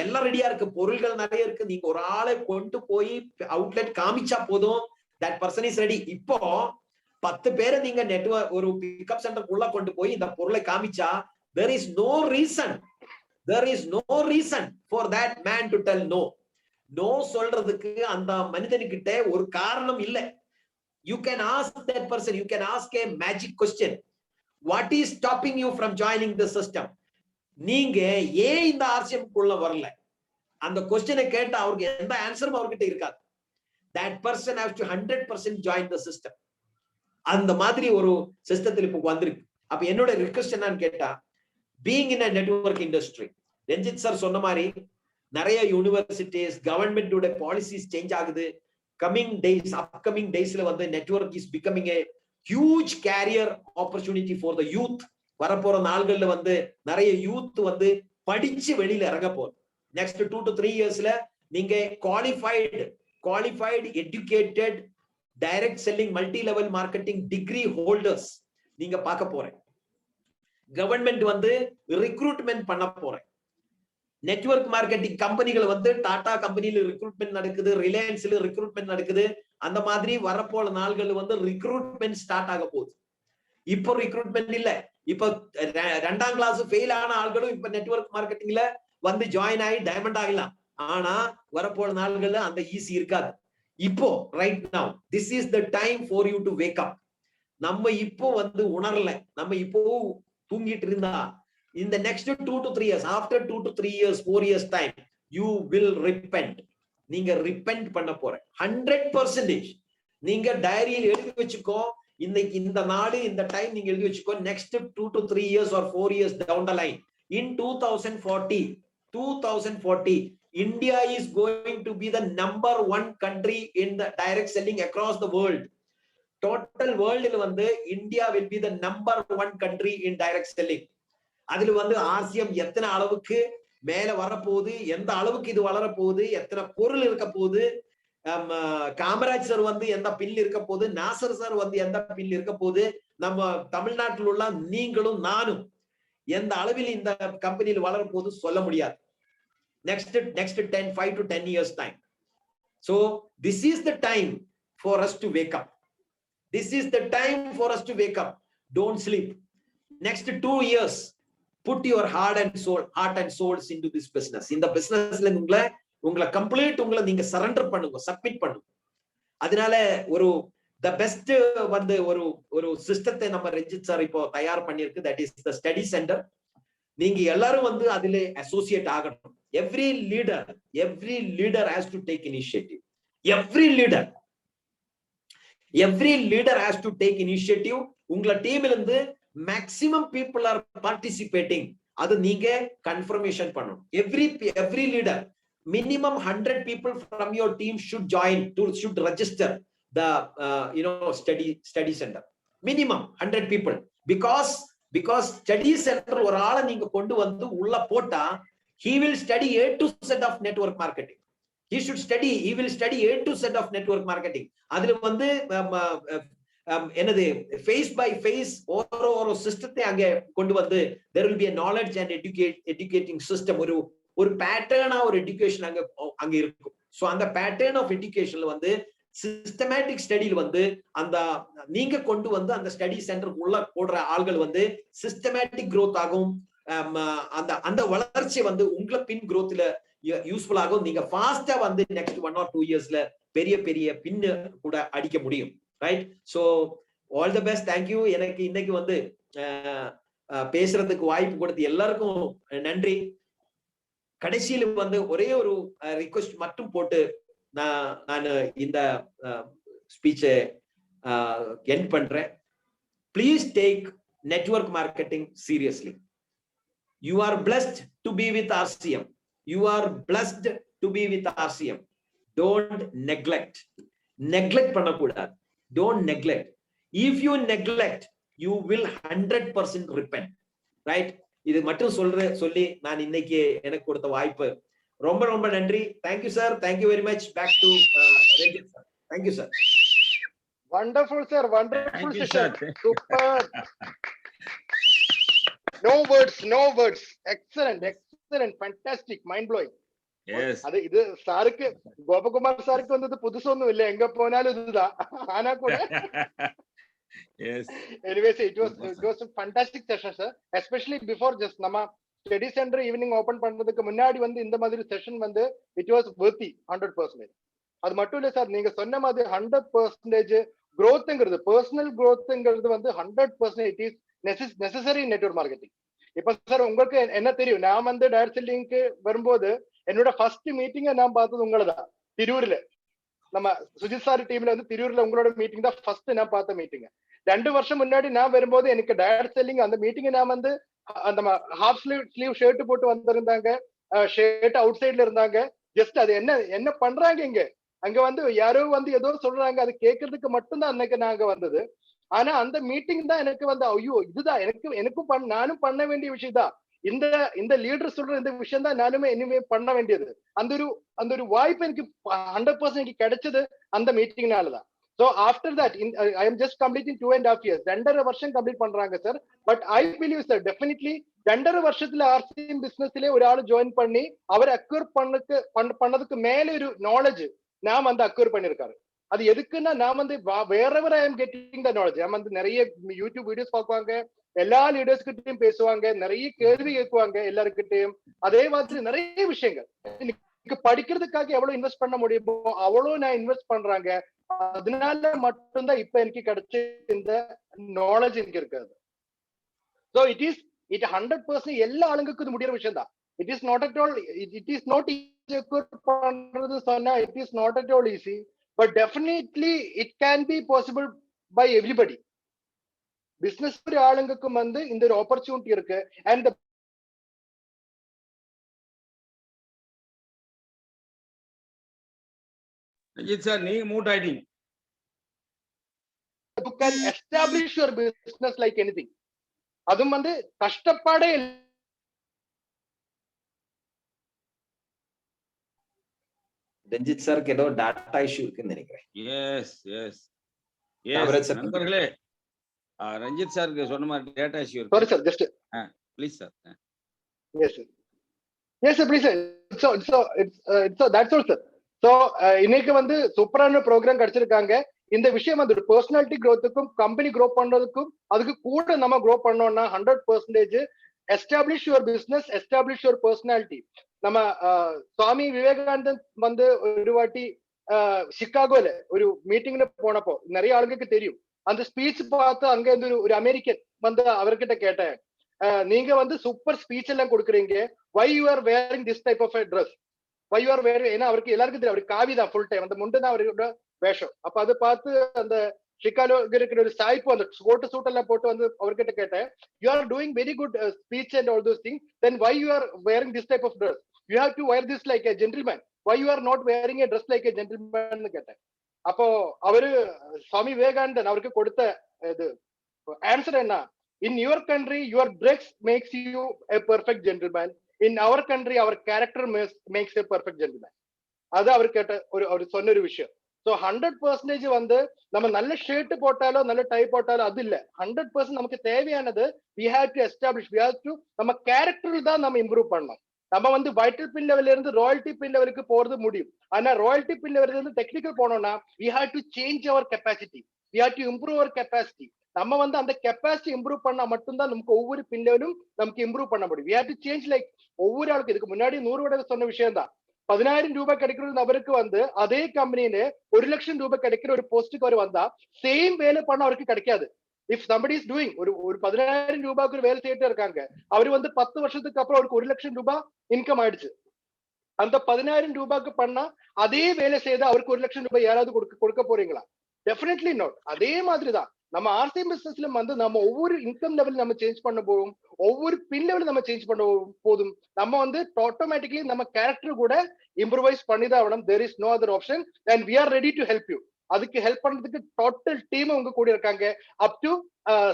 எல்லாம் ரெடியா இருக்கு, பொருள்கள் நிறைய இருக்கு. நீங்க ஒரு ஆளை கொண்டு போய் அவுட்லெட் காமிச்சா போதும், that person is ready. இப்போ 10 பேரை நீங்க நெட்வொர்க் ஒரு பிக்கப் சென்டருக்குள்ள கொண்டு போய் இந்த பொருளை காமிச்சா there is no reason for that man to tell no. சொல்றதுக்கு அந்த மனிதனுக்கிட்ட ஒரு காரணம் இல்லை. You can ask that person, you can ask a magic question. What is stopping you from joining the system? நீங்க ஏன் இந்த ஆர்சிஎம்க்குள்ள வரல? அந்த क्वेश्चனை கேட்டா அவருக்கு எந்த ஆன்சரும் அவர்கிட்ட இருக்காது. That person has to 100% join the system. அந்த மாதிரி ஒரு சிஸ்டத்தில் இப்போ வந்திருக்கு. அப்ப என்னோட ரிக்வெஸ்ட் என்னன்னு கேட்டா, being in a network industry, Ranjith sir சொன்ன மாதிரி நிறைய யூனிவர்சிட்டிஸ், கவர்மெண்டோட பாலிசிஸ் சேஞ்ச் ஆகுது. upcoming daysல வந்து network is becoming a huge career opportunity for the youth. வரப்போற நாள்கள்ல வந்து நிறைய யூத் வந்து படிச்சு வெளியில இறங்க போறோம். நெக்ஸ்ட் 2 to 3 இயர்ஸ்ல நீங்க qualified educated direct selling multi level marketing degree holders நீங்க பார்க்க போறேன். கவர்மெண்ட் வந்து ரிக்ரூட்மெண்ட் பண்ண போறேன். நெட்வொர்க் மார்க்கெட்டிங் கம்பெனிகள் வந்து டாடா கம்பெனில ரிக்ரூட்மெண்ட் நடக்குது, ரிலையன்ஸ்ல ரிக்ரூட்மெண்ட் நடக்குது. அந்த மாதிரி வரப்போற நாள்கள் வந்து ரிக்ரூட்மெண்ட் ஸ்டார்ட் ஆக போகுது. இப்போ ரிக்ரூட்மெண்ட் இல்ல, இப்ப 2ஆம் கிளாஸ் ஃபெயில் ஆன ஆள்களும் இப்ப நெட்வொர்க் மார்க்கெட்டிங்ல வந்து ஜாயின் ஆகி டைமண்ட் ஆகலாம். ஆனா வரப்போற நாள்கள்ல அந்த ஈஸி இருக்காது. இப்போ right now this is the time for you to wake up. நம்ம இப்போ வந்து உணரல, நம்ம இப்போ தூங்கிட்டு இருந்தா in the next 2 to 3 years, after 2 to 3 years, 4 years time, you will repent. நீங்க repent பண்ண போற 100%. நீங்க டைரியில் எழுதி வச்சுக்கோ, இன்னைக்கு இந்த நாடு இந்த டைம் நீங்க எழுதி வச்சுக்கோ. next 2 to 3 years or 4 years down the line, in 2040 India is going to be the number 1 country in the direct selling across the world. Total world il வந்து India will be the number 1 country in direct selling. அதுல வந்து ஆசியம் எத்தனை அளவுக்கு மேல வரப்போகுது, எந்த அளவுக்கு இது வளர போகுது, எத்தனை பொருள் இருக்க போகுது, காமராஜ் சார் வந்து எந்த பில் இருக்க போகுது, நாசர் சார் வந்து எந்த பில் இருக்க போகுது, நம்ம தமிழ்நாட்டில் உள்ள நீங்களும் நானும் எந்த அளவில் இந்த கம்பெனியில் வளர போகுது சொல்ல முடியாது. next 5 to 10 years time. So this is the time for us to wake up. This is the time for us to wake up. Don't sleep. Next 2 years, put your heart and souls into this business. In the businessல உங்களை complete உங்களை நீங்க surrender பண்ணுங்க, submit பண்ணுங்க. அதனால ஒரு the best வந்து ஒரு சிஸ்டத்தை நம்ம ரஞ்சித் சார் இப்போ தயார் பண்ணிருக்கு. that is the study center. நீங்க எல்லாரும் வந்து அதுல அசோசியேட் ஆகணும். every leader has to take initiative. every leader has to take initiative. உங்கள டீம்ல இருந்து maximum people are participating. அது நீங்க கன்ஃபர்மேஷன் பண்ணணும். every leader, minimum 100 people from your team should register the study center. minimum 100 people, because study center ஒரு ஆளை நீங்க கொண்டு வந்து உள்ள போட்டா he will study A to Z of network marketing. he will study A to Z of network marketing. அதுல வந்து என்னது ஃபேஸ் பை ஃபேஸ் ஒரு சிஸ்டத்தை அங்க கொண்டு வந்து there will be a knowledge and educating system. ஒரு பேட்டர்னா ஒரு எஜுகேஷன் அங்க இருக்கும். சோ அந்த பேட்டர்ன் ஆஃப் எஜுகேஷன்ல வந்து சிஸ்டமேட்டிக் ஸ்டடியில வந்து அந்த நீங்க கொண்டு வந்து அந்த ஸ்டடி சென்டருக்கு உள்ள போடுற ஆள்கள் வந்து சிஸ்டமேட்டிக் growth ஆகும். அந்த வளர்ச்சி வந்து உங்களை பின் growthல யூஸ்ஃபுல் ஆகும். நீங்க ஃபாஸ்டா வந்து நெக்ஸ்ட் 1 or 2 இயர்ஸ்ல பெரிய பின்னு கூட அடிக்க முடியும். Right? So all the best. Thank you. எனக்கு இன்னைக்கு வந்து பேசுறதுக்கு வாய்ப்பு கொடுத்து எல்லாருக்கும் நன்றி. கடைசியில வந்து ஒரே ஒரு ரிக்வெஸ்ட் மட்டும் போட்டு நான் இந்த ஸ்பீச்சை எண்ட் பண்றேன். Please take network marketing seriously. You are blessed to be with RCM. You are blessed to be with RCM. Don't neglect பண்ணக்கூடாது. Don't neglect. If you neglect, you will 100% repent. Right? இது மட்டும் சொல்லி நான் இன்னைக்கு எனக்கு கொடுத்த வாய்ப்பு ரொம்ப நன்றி. Thank you sir. Thank you very much. Back to Rajit sir. Thank you sir. Wonderful sir. Wonderful Thank you, session. sir. Super. No words. Excellent. Fantastic. Mind blowing. அது இது சாருக்கு கோபகுமார் சாருக்கு வந்தது புதுசு ஒண்ணும் இல்ல, எங்க போனாலும் இதுதான். ஆனா கூட anyways it was a fantastic session sir, especially before just நம்ம ஸ்டடி சென்டர் ஈவினிங் ஓபன் பண்றதுக்கு முன்னாடி வந்து இந்த மாதிரி செஷன் வந்து it was worthy 100%. அது மட்டும் இல்ல சார், நீங்க சொன்ன மாதிரி 100% growthங்கிறது, பர்சனல் growthங்கிறது வந்து 100% it is necessary in network marketing. இப்ப சார் உங்களுக்கு என்ன தெரியும், நான் வந்து டைரக்ட் செல்லிங்க்கு வரும்போது என்னோட ஃபர்ஸ்ட் மீட்டிங்க நான் பார்த்தது உங்களதான் திரூர்ல. நம்ம சுஜித் சார் டீம்ல வந்து திரூர்ல உங்களோட மீட்டிங் தான் ஃபர்ஸ்ட் நான் பார்த்த மீட்டிங். 2 வருஷம் முன்னாடி நான் வரும்போது எனக்கு டைரக்ட் செல்லிங் அந்த மீட்டிங் நான் வந்து அந்த ஹாஃப் ஸ்லீவ் ஷர்ட் போட்டு வந்திருந்தாங்க, ஷர்ட் அவுட் சைட்ல இருந்தாங்க. ஜஸ்ட் அது என்ன பண்றாங்க இங்க, அங்க வந்து யாரோ வந்து ஏதோ சொல்றாங்க, அது கேட்கறதுக்கு மட்டும்தான் அன்னைக்கு நாங்க வந்தது. ஆனா அந்த மீட்டிங் தான் எனக்கு வந்து ஐயோ இதுதான் எனக்கும் நானும் பண்ண வேண்டிய விஷயம் தான். இந்த லீடர் சொல்ற இந்த விஷயம் தான் நானுமே இனிமே பண்ண வேண்டியது. அந்த ஒரு வாய்ப்பு எனக்கு 100% எனக்கு கிடைச்சது அந்த மீட்டிங்னாலதான். So after that, I am just completing 2.5 years. 2.5 வருஷம் கம்ப்ளீட் பண்றாங்க sir. But I believe sir definitely 2.5 வருஷத்துல ஆர்சிஎம் பிசினஸ்லயே ஒரு ஆள் ஜாயின் பண்ணி அவர் அக்யூர் பண்ணதுக்கு மேல ஒரு நாலேஜ் நான் வந்து அக்யூர் பண்ணிருக்காரு. அது எதுக்குன்னா நான் வந்து wherever I am getting the knowledge, நான் வந்து நிறைய யூடியூப் வீடியோஸ் பார்க்குவாங்க, எல்லா லீடர்ஸ் கிட்டையும் பேசுவாங்க, நிறைய கேள்வி கேட்குவாங்க எல்லாருக்கிட்டையும். அதே மாதிரி நிறைய விஷயங்கள் படிக்கிறதுக்காக எவ்வளவு இன்வெஸ்ட் பண்ண முடியுமோ அவ்வளவு நான் இன்வெஸ்ட் பண்றாங்க. அதனால மட்டும்தான் இப்ப எனக்கு கிடைச்ச இந்த நாலேஜ் எனக்கு இருக்காது. So it 100% எல்லா ஆளுங்களுக்கும் இது முடியற விஷயம் தான். It is not at all easy பண்றது சொன்னா it is not at all easy, but definitely it can be possible by everybody. Business ஆளுங்களுக்கும் வந்து இந்த ஒரு ஆப்பர்ச்சுனிட்டி இருக்கு. And the ரஞ்சித் சார் நீங்க மூட் ஆயிட்டீங்க. you can establish your business like anything. அதுவும் வந்து கஷ்டப்பாடே ரஞ்சித் சாருக்கு ஏதோ டாட்டா இஷ்யூ இருக்குன்னு நினைக்கிறேன். Yes yes Kamaraj yes sir நண்பர்களே, ரஞ்சித் சாருக்கு சொன்ன மாதிரி டேட்டா இஷ்யூ சாரி இருக்கு. Sir just please sir. Yes sir please sir that's all sir. So இன்னைக்கு வந்து சூப்பரான ப்ரோக்ராம் கிடைச்சிருக்காங்க. இந்த விஷயம் வந்து பர்சனாலிட்டி க்ரோத்துக்கும் கம்பெனி க்ரோ பண்றதுக்கும் அதுக்கு கூட நம்ம க்ரோ பண்ணோம்னா 100% establish your business, establish your personality. நம்ம சுவாமி விவேகானந்தன் வந்து ஒரு வாட்டி சிகாகோல ஒரு மீட்டிங்ல போனப்போ நிறைய ஆளுங்களுக்கு தெரியும். அந்த ஸ்பீச் பார்த்து அங்க இருந்து ஒரு அமெரிக்கன் வந்து அவர்கிட்ட கேட்டேன், நீங்க வந்து சூப்பர் ஸ்பீச் எல்லாம் கொடுக்குறீங்க, why you are wearing this type of a dress, why you are wearing, ஏன்னா அவருக்கு எல்லாருக்கும் தெரியும் அவருக்கு காவிதான் ஃபுல் டைம், அந்த முண்டு தான் அவரோட வேஷம். அப்ப அதை பார்த்து அந்த சிகாகோ இருக்கிற ஒரு சாய்ப்பு அந்த கோட்டு சூட் எல்லாம் போட்டு வந்து அவர்கிட்ட கேட்டேன், you are doing very good speech and all those things, then why you are wearing this type of dress, you have to wear this like a gentleman, why you are not wearing a dress like a gentleman னு கேட்டேன். அப்போ அவரு சுவாமி விவேகானந்தன் அவருக்கு கொடுத்த இது answer என்ன, in your country your dress makes you a perfect gentleman, in our country our character makes a perfect gentleman. அது அவர் கேட்ட அவர் சொன்ன ஒரு விஷயம். ஸோ 100% வந்து நம்ம நல்ல ஷர்ட் போட்டாலோ நல்ல டை போட்டாலோ அது இல்ல. 100% நமக்கு தேவையானது we have to establish, we have to நம்ம கேரக்டர் தான் நம்ம இம்ப்ரூவ் பண்ணணும். நம்ம வந்து வைட்டல் பின் லெவல்ல இருந்து ராயல்டி பின் லெவலுக்கு போறது முடியும். ஆனா ராயல்டி பின் லெவல்ல இருந்து டெக்னிக்கல் போனோம்னா we have to change our capacity, we have to improve our capacity. நம்ம வந்து அந்த கெப்பாசிட்டி இம்ப்ரூவ் பண்ணா மட்டும்தான் நமக்கு ஒவ்வொரு பின் லெவலும் நமக்கு இம்ப்ரூவ் பண்ண முடியும். we have to change like ஒவ்வொரு ஆளுக்கு இதுக்கு முன்னாடி 100 வடை சொன்ன விஷயம் தான். 10,000 ரூபாய் கிடைக்கிற நபருக்கு வந்து அதே கம்பெனியில 1 லட்சம் ரூபாய் கிடைக்கிற ஒரு போஸ்டுக்கு அவர் வந்தா சேம் வேலை பண்ண அவருக்கு கிடைக்காது. இஃப் somebody is doing ஒரு 10,000 ரூபாய்க்கு ஒரு வேலை செய்யிட்டு இருக்காங்க, அவர் வந்து 10 வருஷத்துக்கு அப்புறம் அவருக்கு 1 லட்சம் ரூபாய் இன்கம் ஆயிடுச்சு. அந்த 10,000 ரூபாய்க்கு பண்ணா அதே வேலை செய்து அவருக்கு 1 லட்சம் ரூபாய் யாராவது கொடுக்க போறீங்களா? Definitely not. அதே மாதிரிதான் நம்ம ஆர்சிஎம் பிசினஸ்ல வந்து நம்ம ஒவ்வொரு இன்கம் லெவல் நம்ம சேஞ்ச் பண்ண போகும், ஒவ்வொரு பின் லெவல் நம்ம சேஞ்ச் பண்ண போதும், நம்ம வந்து ஆட்டோமேட்டிக்கலி நம்ம கேரக்டர் கூட இம்ப்ரூவைஸ் பண்ணிதான் ஆகணும். There is no other option and we are ready to help you. அதுக்கு ஹெல்ப் பண்றதுக்கு டோட்டல் டீம் உங்க கூட இருக்காங்க. Up to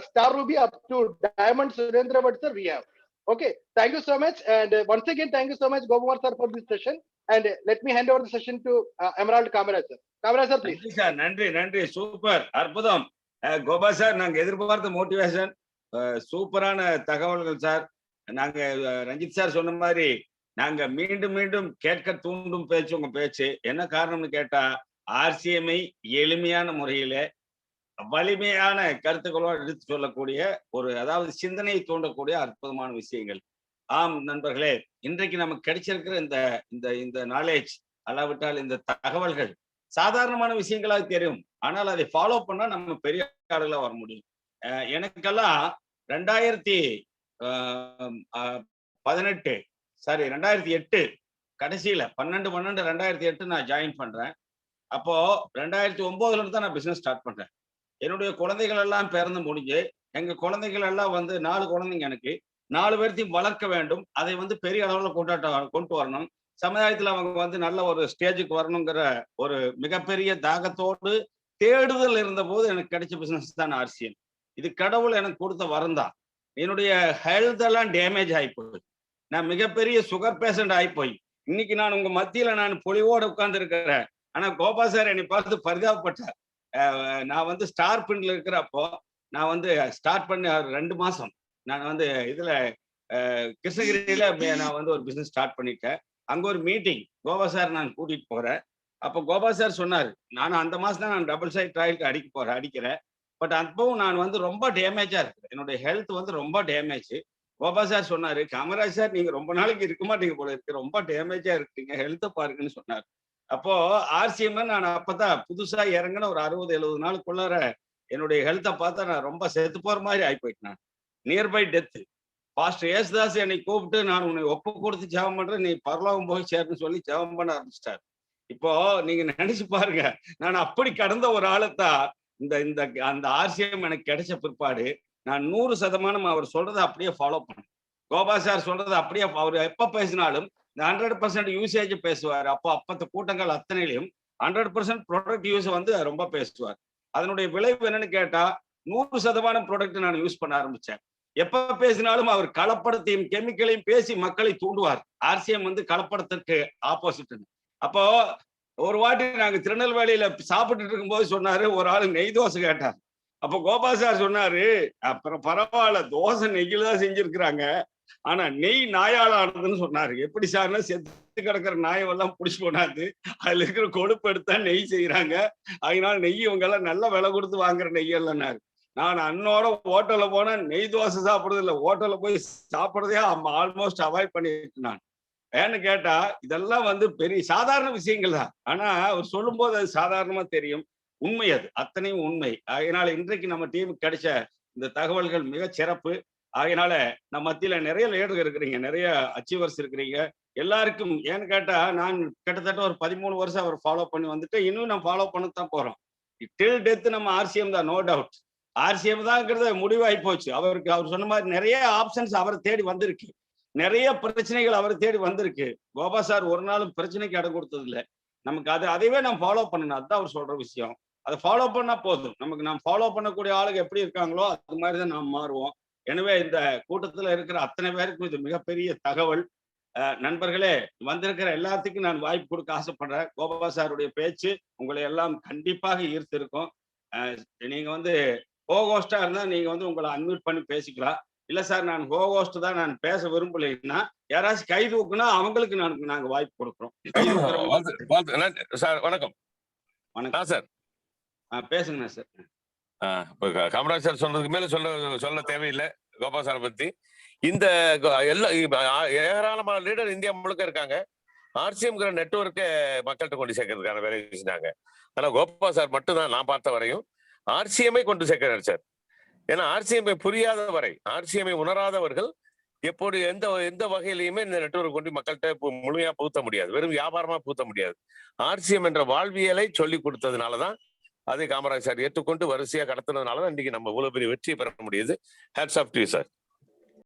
star ruby, up to diamond Surendra but sir we have. Okay, thank you so much, and once again thank you so much Gokumar sir for this session, and let me hand over the session to Emerald Kamaraj sir. Kamaraj sir please. நன்றி sir, நன்றி நன்றி, super, அற்புதம். Gopa sir, நாங்க எதிர்பார்த்த motivation, சூப்பரான தகவல்கள் sir. நாங்க Ranjith sir சொன்ன மாதிரி நாங்க மீண்டும் மீண்டும் கேட்க தூண்டும் பேச்சு உங்க பேச்சு. என்ன காரணம்னு கேட்டா, ஆர்சிஎம்ஐ எளிமையான முறையில வலிமையான கருத்துக்களோடு எடுத்து சொல்லக்கூடிய ஒரு, அதாவது சிந்தனையை தூண்டக்கூடிய அற்புதமான விஷயங்கள். ஆம் நண்பர்களே, இன்றைக்கு நமக்கு கிடைச்சிருக்கிற இந்த நாலேஜ், அல்லாவிட்டால் இந்த தகவல்கள் சாதாரணமான விஷயங்களாக தெரியும், ஆனால் அதை ஃபாலோ பண்ணா நம்ம பெரிய ஆளுகளா வர முடியும். எனக்கெல்லாம் 2008 கடைசியில 12/12/2008 நான் ஜாயின் பண்றேன். அப்போ 2009 இருந்து தான் நான் பிசினஸ் ஸ்டார்ட் பண்றேன். என்னுடைய குழந்தைகள் எல்லாம் பிறந்து முடிஞ்சு, எங்க குழந்தைகள் எல்லாம் வந்து 4 குழந்தைங்க, எனக்கு 4 பேர்த்தையும் வளர்க்க வேண்டும். அதை வந்து பெரிய அளவுல கொண்டு வரணும். சமுதாயத்துல அவங்க வந்து நல்ல ஒரு ஸ்டேஜுக்கு வரணுங்கிற ஒரு மிகப்பெரிய தாகத்தோடு தேடுதல் இருந்த போது எனக்கு கிடைச்ச பிசினஸ் தான் ஆர்சிஎம். இது கடவுள் எனக்கு கொடுத்த வரம் தான். என்னுடைய ஹெல்த் எல்லாம் டேமேஜ் ஆயிப்போய், நான் மிகப்பெரிய சுகர் பேஷண்ட் ஆயிப்போய், இன்னைக்கு நான் உங்க மத்தியில நான் பொலிவோட உட்கார்ந்து இருக்கிறேன். ஆனா கோபா சார் என்னை பார்த்து பரிதாபப்பட்டார். நான் வந்து ஸ்டார் பின்ல இருக்கிறப்போ நான் வந்து ஸ்டார்ட் பண்ண 2 மாசம் நான் வந்து இதுல கிருஷ்ணகிரியில நான் வந்து ஒரு பிசினஸ் ஸ்டார்ட் பண்ணிட்டேன். அங்க ஒரு மீட்டிங் கோபா சார் நான் கூட்டிட்டு போறேன். அப்ப கோபா சார் சொன்னாரு, நான் அந்த மாசம் தான் நான் டபுள் சைட் ட்ரையலுக்கு அடிக்கிறேன். பட் அப்பவும் நான் வந்து ரொம்ப டேமேஜா இருக்கு, என்னுடைய ஹெல்த் வந்து ரொம்ப டேமேஜ். கோபா சார் சொன்னாரு, காமராஜ் சார் நீங்க ரொம்ப நாளைக்கு இருக்க மாட்டீங்க போல இருக்கு, ரொம்ப டேமேஜா இருக்கீங்க, ஹெல்த்தை பாருங்கன்னு சொன்னார். அப்போ ஆர்சிஎம் நான் அப்பதான் புதுசா இறங்கின ஒரு 60-70 நாளுக்குள்ளார என்னுடைய ஹெல்த்தை பார்த்தா நான் ரொம்ப செத்து போற மாதிரி ஆகி போயிட்டேன். நான் நியர்பை டெத். பாஸ்டர் ஏசுதாஸ் என்னை கூப்பிட்டு, நான் உன்னை ஒப்பு கொடுத்து ஜெபம் பண்றேன், நீ பரலோகம் போய் சேர்ன்னு சொல்லி ஜெபம் பண்ண ஆரம்பிச்சிட்டாரு. இப்போ நீங்க நினைச்சு பாருங்க, நான் அப்படி கடந்த ஒரு ஆளைத்தான் இந்த அந்த ஆர்சிஎம் எனக்கு கிடைச்ச பிற்பாடு நான் 100% அவர் சொல்றதை அப்படியே ஃபாலோ பண்ணேன். கோபா சார் சொல்றதை அப்படியே, அவர் எப்ப பேசினாலும் இந்த 100% யூசேஜ் பேசுவார். அப்பத்த கூட்டங்கள் அத்தனையிலையும் 100% ப்ராடக்ட் யூஸ் வந்து ரொம்ப பேசுவார். அதனுடைய விளைவு என்னன்னு கேட்டா 100% ப்ராடக்ட் நான் யூஸ் பண்ண ஆரம்பிச்சேன். எப்ப பேசினாலும் அவர் கலப்படத்தையும் கெமிக்கலையும் பேசி மக்களை தூண்டுவார். ஆர்சிஎம் வந்து கலப்படத்திற்கு ஆப்போசிட். அப்போ ஒரு வாட்டி நாங்க திருநெல்வேலியில சாப்பிட்டுட்டு இருக்கும்போது சொன்னாரு, ஒரு ஆளு நெய் தோசை கேட்டார். அப்ப கோபா சார் சொன்னாரு, அப்புறம் பரவாயில்ல, தோசை நெய்யில தான் செஞ்சிருக்கிறாங்க, ஆனா நெய் நாயால ஆனதுன்னு சொன்னாரு. எப்படி சார்னா, செத்து கிடக்கிற நாயெல்லாம் புடிச்சு போனாது, அதுல இருக்கிற கொழுப்பு எடுத்தா நெய் செய்யறாங்க, அதனால நெய் இவங்க எல்லாம் நல்ல விலை கொடுத்து வாங்குற நெய் இல்லைன்னாரு. நான் அன்னோட ஹோட்டல்ல போனா நெய் தோசை சாப்பிடுறது இல்லை, ஹோட்டல்ல போய் சாப்பிடுறதே ஆல்மோஸ்ட் அவாய்ட் பண்ணிட்டு நான். ஏன்னு கேட்டா இதெல்லாம் வந்து பெரிய சாதாரண விஷயங்கள் தான், ஆனா அவர் சொல்லும் போது அது சாதாரணமா தெரியும். உண்மை, அது அத்தனையும் உண்மை. அதனால இன்றைக்கு நம்ம டீமுக்கு கிடைச்ச இந்த தகவல்கள் மிக சிறப்பு. அதனால நம்ம மத்தியில நிறைய லீடர் இருக்கிறீங்க, நிறைய அச்சீவர்ஸ் இருக்கிறீங்க. எல்லாருக்கும் ஏன்னு கேட்டா, நான் கிட்டத்தட்ட ஒரு 13 வருஷம் அவர் ஃபாலோ பண்ணி வந்துட்டு இன்னும் நம்ம ஃபாலோ பண்ணத்தான் போறோம். டில் டெத் நம்ம ஆர்சிஎம் தான், நோ டவுட். ஆர்சிஎம் தான்ங்கிறது முடிவாகி போச்சு. அவருக்கு அவர் சொன்ன மாதிரி நிறைய ஆப்ஷன்ஸ் அவரை தேடி வந்திருக்கு, நிறைய பிரச்சனைகள் அவரை தேடி வந்திருக்கு. கோபா சார் ஒரு நாளும் பிரச்சனைக்கு இடம் கொடுத்தது இல்லை. நமக்கு அதைவே நம்ம ஃபாலோ பண்ணணும், அதுதான் அவர் சொல்ற விஷயம். அதை ஃபாலோ பண்ணா போதும். நமக்கு நாம் ஃபாலோ பண்ணக்கூடிய ஆளுங்க எப்படி இருக்காங்களோ அது மாதிரி தான் நாம் மாறுவோம். எனவே இந்த கூட்டத்துல இருக்கிற அத்தனை பேருக்கும் இது மிகப்பெரிய தகவல். நண்பர்களே, வந்திருக்கிற எல்லாத்துக்கும் நான் வாய்ப்பு கொடுக்க ஆசைப்படுறேன். கோபா சாருடைய பேச்சு உங்களை எல்லாம் கண்டிப்பாக ஈர்த்திருக்கும். நீங்க வந்து ஹோஸ்டா இருந்தா நீங்க வந்து உங்களை அன்மியூட் பண்ணி பேசிக்கலாம். இல்ல சார், நான் ஹோஸ்ட் தான், நான் பேச விரும்பலைன்னா யாராச்சும் கை தூக்குனா அவங்களுக்கு நாங்க வாய்ப்பு கொடுக்குறோம். சார் வணக்கம். வணக்கம் சார். பேசுங்க சார். காமராஜ் சார் சொன்னதுக்கு மேல சொல்ல தேவையில்லை கோபா சாரை பத்தி. இந்த எல்லா ஏராளமான லீடர் இந்தியா முழுக்க இருக்காங்க. ஆர்சிஎம்ங்கிற நெட்வொர்க்கை மக்கள்கிட்ட கொண்டு சேர்க்கறதுக்கான வேலை செஞ்சாங்க. ஆனா கோபா சார் மட்டும்தான் நான் பார்த்த வரையும் ஆர்சிஎம்ஐ கொண்டு சேர்க்கிறார் சார். ஏன்னா ஆர்சிஎம்ஐ புரியாத வரை, ஆர்சிஎம்ஐ உணராதவர்கள் எப்படி எந்த வகையிலையுமே இந்த நெட்வொர்க் கொண்டு மக்கள்கிட்ட முழுமையா பூத்த முடியாது, வெறும் வியாபாரமா பூத்த முடியாது. ஆர்சிஎம் என்ற வாழ்வியலை சொல்லி கொடுத்ததுனாலதான், அதை காமராஜ் சார் ஏற்றுக்கொண்டு வரிசையா கடத்தினதுனாலதான் இன்னைக்கு நம்ம இவ்வளவு பெரிய வெற்றியை பெற முடியுது. Hats off to you sir.